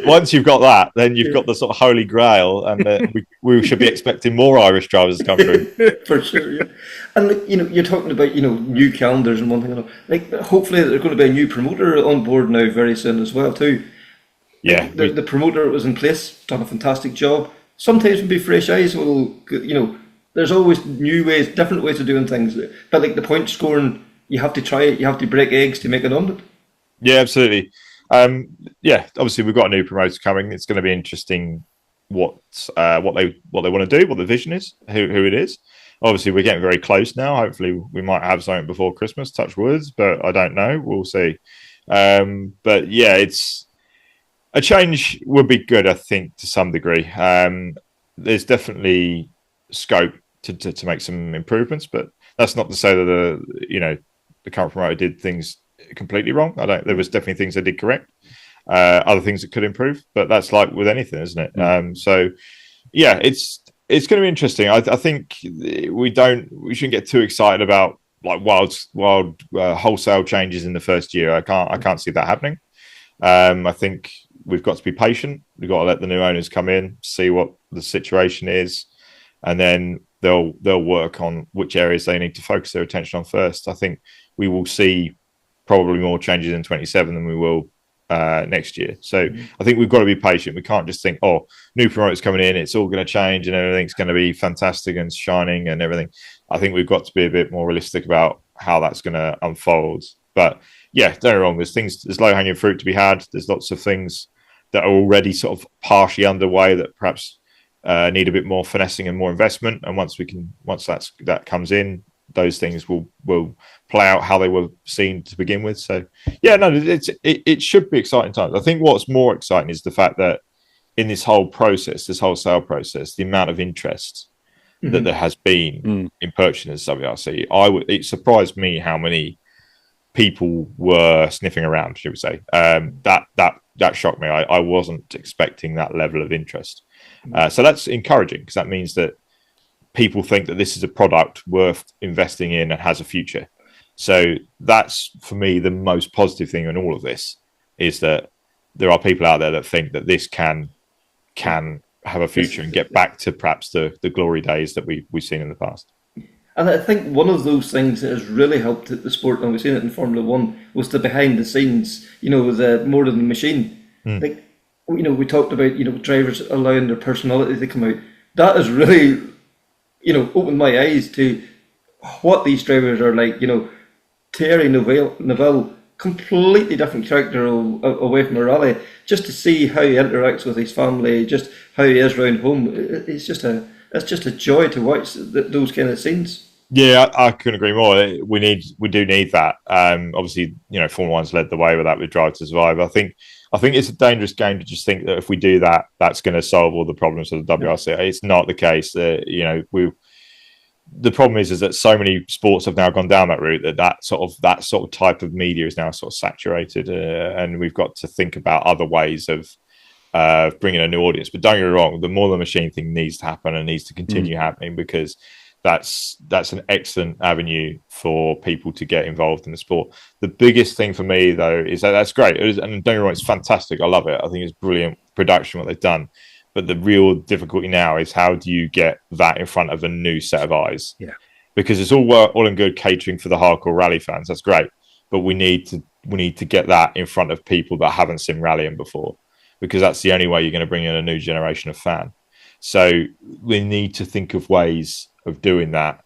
Once you've got that, then you've got the sort of holy grail, and we should be expecting more Irish drivers to come through. For sure, yeah. And like, you know, you're talking about, you know, new calendars and one thing, you know, like hopefully there's going to be a new promoter on board now very soon as well too. Yeah, the promoter was in place, done a fantastic job. Sometimes maybe fresh eyes will, you know, there's always new ways, different ways of doing things. But like the point scoring, you have to try it. You have to break eggs to make an omelette. Yeah, absolutely. Yeah, obviously we've got a new promoter coming. It's going to be interesting what they want to do, what the vision is, who it is. Obviously, we're getting very close now. Hopefully, we might have something before Christmas. Touch words, but I don't know. We'll see. But yeah, it's a change would be good, I think, to some degree. There's definitely scope to make some improvements, but that's not to say that the current promoter did things completely wrong. There was definitely things they did correct, other things that could improve, but that's like with anything, isn't it? So yeah, it's going to be interesting. I think we shouldn't get too excited about like wild wholesale changes in the first year. I can't see that happening. I think we've got to be patient. We've got to let the new owners come in, see what the situation is, and then they'll work on which areas they need to focus their attention on first. I think we will see probably more changes in 27 than we will next year. So I think we've got to be patient. We can't just think, oh, new promoters coming in, it's all going to change and everything's going to be fantastic and shining and everything. I think we've got to be a bit more realistic about how that's going to unfold. But yeah, don't get me wrong, there's low-hanging fruit to be had. There's lots of things that are already sort of partially underway that perhaps need a bit more finessing and more investment. And once that comes in, those things will play out how they were seen to begin with. So yeah, no, it should be exciting times. I think what's more exciting is the fact that in this whole process, this whole sale process, the amount of interest that there has been in purchasing this WRC, it surprised me how many people were sniffing around, should we say. That shocked me. I wasn't expecting that level of interest. So that's encouraging, because that means that people think that this is a product worth investing in and has a future. So that's, for me, the most positive thing in all of this, is that there are people out there that think that this can have a future and get back to perhaps the glory days that we've seen in the past. And I think one of those things that has really helped the sport, and we've seen it in Formula One, was the behind the scenes, the more than the machine. Like, we talked about, drivers allowing their personality to come out. That has really, opened my eyes to what these drivers are like. Thierry Neuville, completely different character away from a rally. Just to see how he interacts with his family, just how he is around home, it's just a joy to watch those kind of scenes. Yeah, I couldn't agree more. We do need that. Obviously, Formula One's led the way with that with Drive to Survive. I think it's a dangerous game to just think that if we do that, that's going to solve all the problems of the WRC. It's not the case. The problem is that so many sports have now gone down that route that sort of type of media is now sort of saturated, and we've got to think about other ways of bringing a new audience. But don't get me wrong, the more the machine thing needs to happen and needs to continue happening, because that's an excellent avenue for people to get involved in the sport. The biggest thing for me, though, is that's great. And don't get me wrong, it's fantastic. I love it. I think it's brilliant production what they've done. But the real difficulty now is how do you get that in front of a new set of eyes? Yeah, because it's all and good catering for the hardcore rally fans. That's great, but we need to get that in front of people that haven't seen rallying before, because that's the only way you're going to bring in a new generation of fan. So we need to think of ways of doing that.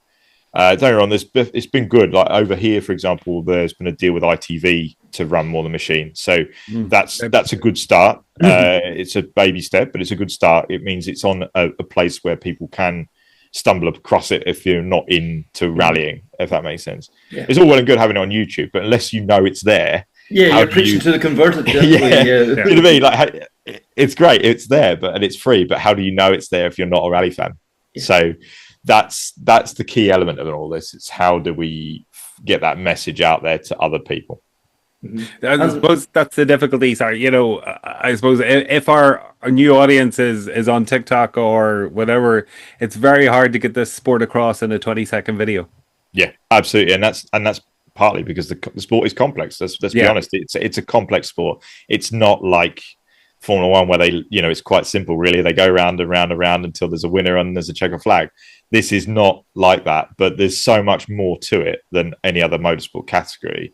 Don't get me wrong, it's been good. Like over here, for example, there's been a deal with ITV to run more the machine. So that's a good start. It's a baby step, but it's a good start. It means it's on a place where people can stumble across it if you're not into rallying, if that makes sense. Yeah. It's all well and good having it on YouTube, but unless you know it's there. Yeah, you're preaching to the converted. Yeah. You know what I mean? Like, it's great, it's there, and it's free, but how do you know it's there if you're not a rally fan? Yeah. So that's the key element of all this. It's how do we get that message out there to other people? I suppose that's the difficulty. Sorry, I suppose if our new audience is on TikTok or whatever, it's very hard to get this sport across in a 20-second video. Yeah, absolutely, and that's partly because the sport is complex. Let's be honest. It's a complex sport. It's not like Formula One where they, it's quite simple. Really, they go round and round and round until there's a winner and there's a checker flag. This is not like that, but there's so much more to it than any other motorsport category.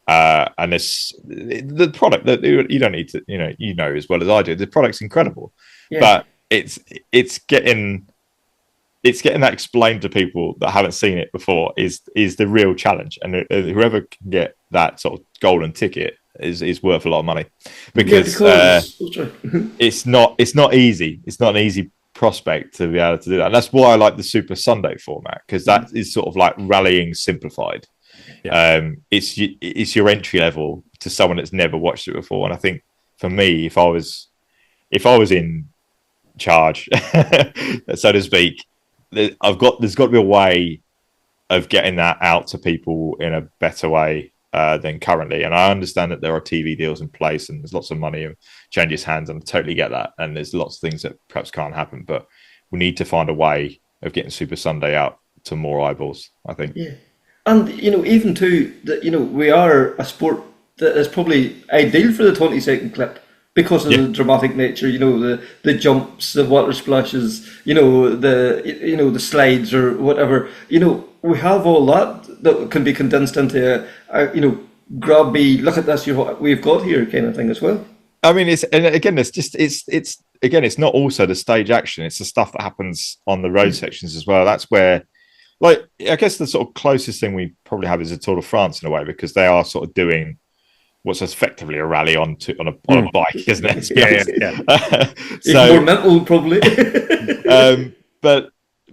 And the product that you don't need to, as well as I do, the product's incredible, but it's getting that explained to people that haven't seen it before is the real challenge. And whoever can get that sort of golden ticket is worth a lot of money, because it's not easy. It's not an easy prospect to be able to do that. And that's why I like the Super Sunday format, because that is sort of like rallying simplified. It's your entry level to someone that's never watched it before. And I think for me, if I was in charge, so to speak, there's got to be a way of getting that out to people in a better way than currently. And I understand that there are TV deals in place and there's lots of money and changes hands, and I totally get that. And there's lots of things that perhaps can't happen, but we need to find a way of getting Super Sunday out to more eyeballs, I think. Yeah. And, even too, that, we are a sport that is probably ideal for the 20-second clip because of the dramatic nature, the jumps, the water splashes, the slides or whatever. We have all that can be condensed into grab me, look at this, what we've got here kind of thing as well. I mean, it's not also the stage action. It's the stuff that happens on the road sections as well. That's where, like, I guess the sort of closest thing we probably have is the Tour de France in a way, because they are sort of doing what's effectively a rally on a bike, isn't it? So, it's more mental, probably.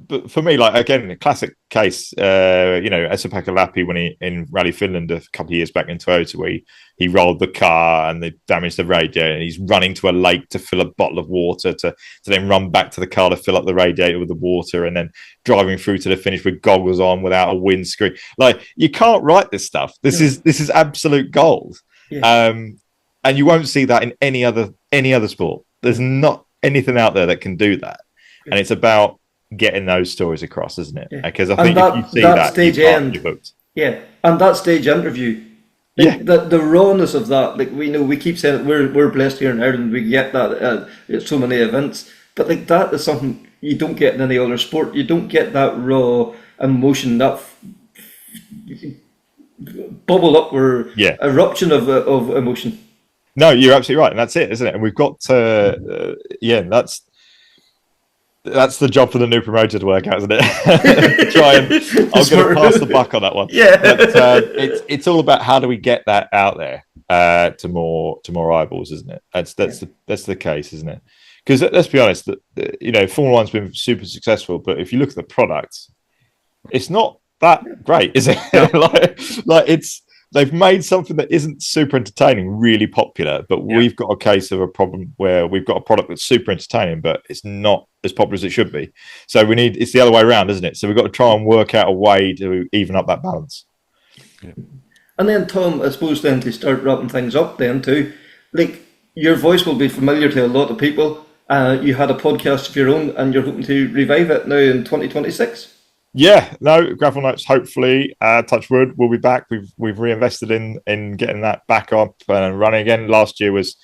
But for me, like, again, a classic case, Esa-Pekka Lappi when he in Rally Finland a couple of years back in Toyota, where he rolled the car and they damaged the radiator, and he's running to a lake to fill a bottle of water to then run back to the car to fill up the radiator with the water, and then driving through to the finish with goggles on without a windscreen. Like, you can't write this stuff. This is absolute gold. Yeah. And you won't see that in any other sport. There's not anything out there that can do that. And it's about getting those stories across, isn't it? Because I think if you see that stage end, you're hooked. Yeah, and that stage interview, the rawness of that, like, we keep saying that we're blessed here in Ireland, we get that at so many events, but like, that is something you don't get in any other sport. You don't get that raw emotion, that bubble up or eruption of emotion. No, you're absolutely right, and that's it, isn't it? And we've got that's the job for the new promoter to work out, isn't it? Try and I'm going to pass the buck on that one. Yeah, but it's all about how do we get that out there to more eyeballs, isn't it? That's the case, isn't it? Because let's be honest, Formula One's been super successful, but if you look at the product, it's not that great, is it? like they've made something that isn't super entertaining really popular, but we've got a case of a problem where we've got a product that's super entertaining, but it's not as popular as it should be. So it's the other way around, isn't it? So we've got to try and work out a way to even up that balance. Yeah. And then, Tom, I suppose then to start wrapping things up then too, like, your voice will be familiar to a lot of people. You had a podcast of your own and you're hoping to revive it now in 2026. Yeah, no, gravel notes. Hopefully, touch wood, we'll be back. We've reinvested in getting that back up and running again. Last year was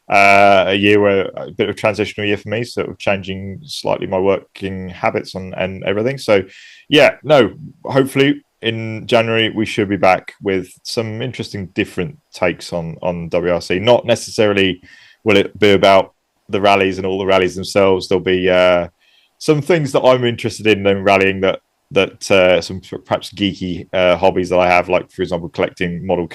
a year where a bit of a transitional year for me, sort of changing slightly my working habits and everything. So, yeah, no, hopefully in January we should be back with some interesting, different takes on WRC. Not necessarily will it be about the rallies and all the rallies themselves. There'll be some things that I'm interested in rallying that some perhaps geeky hobbies that I have, like for example collecting model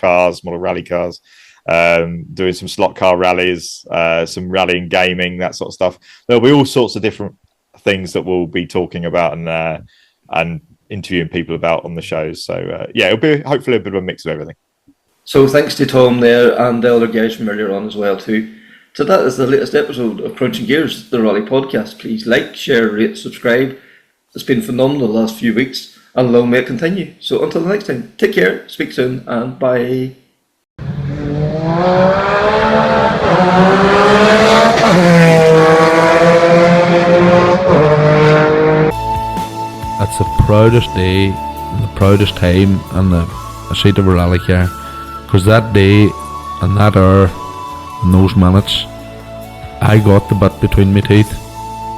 rally cars, doing some slot car rallies, some rallying gaming, that sort of stuff. There'll be all sorts of different things that we'll be talking about and interviewing people about on the shows. So yeah, it'll be hopefully a bit of a mix of everything. So thanks to Tom there and the other guys from earlier on as well too. So that is the latest episode of Krunching Gears, the Rally Podcast. Please like, share, rate, subscribe. It's been phenomenal the last few weeks, and long may it continue. So until the next time, take care, speak soon, and bye. That's the proudest day and the proudest time in the seat of a rally car, because that day and that hour and those minutes, I got the bit between my teeth.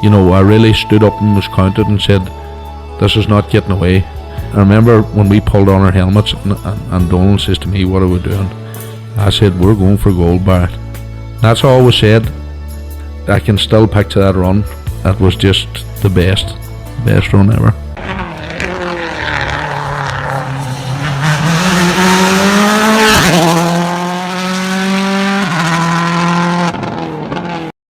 You know, I really stood up and was counted and said, this is not getting away. I remember when we pulled on our helmets and Donald says to me, what are we doing? I said, we're going for gold, Barrett. That's all we said. I can still picture that run. That was just the best run ever.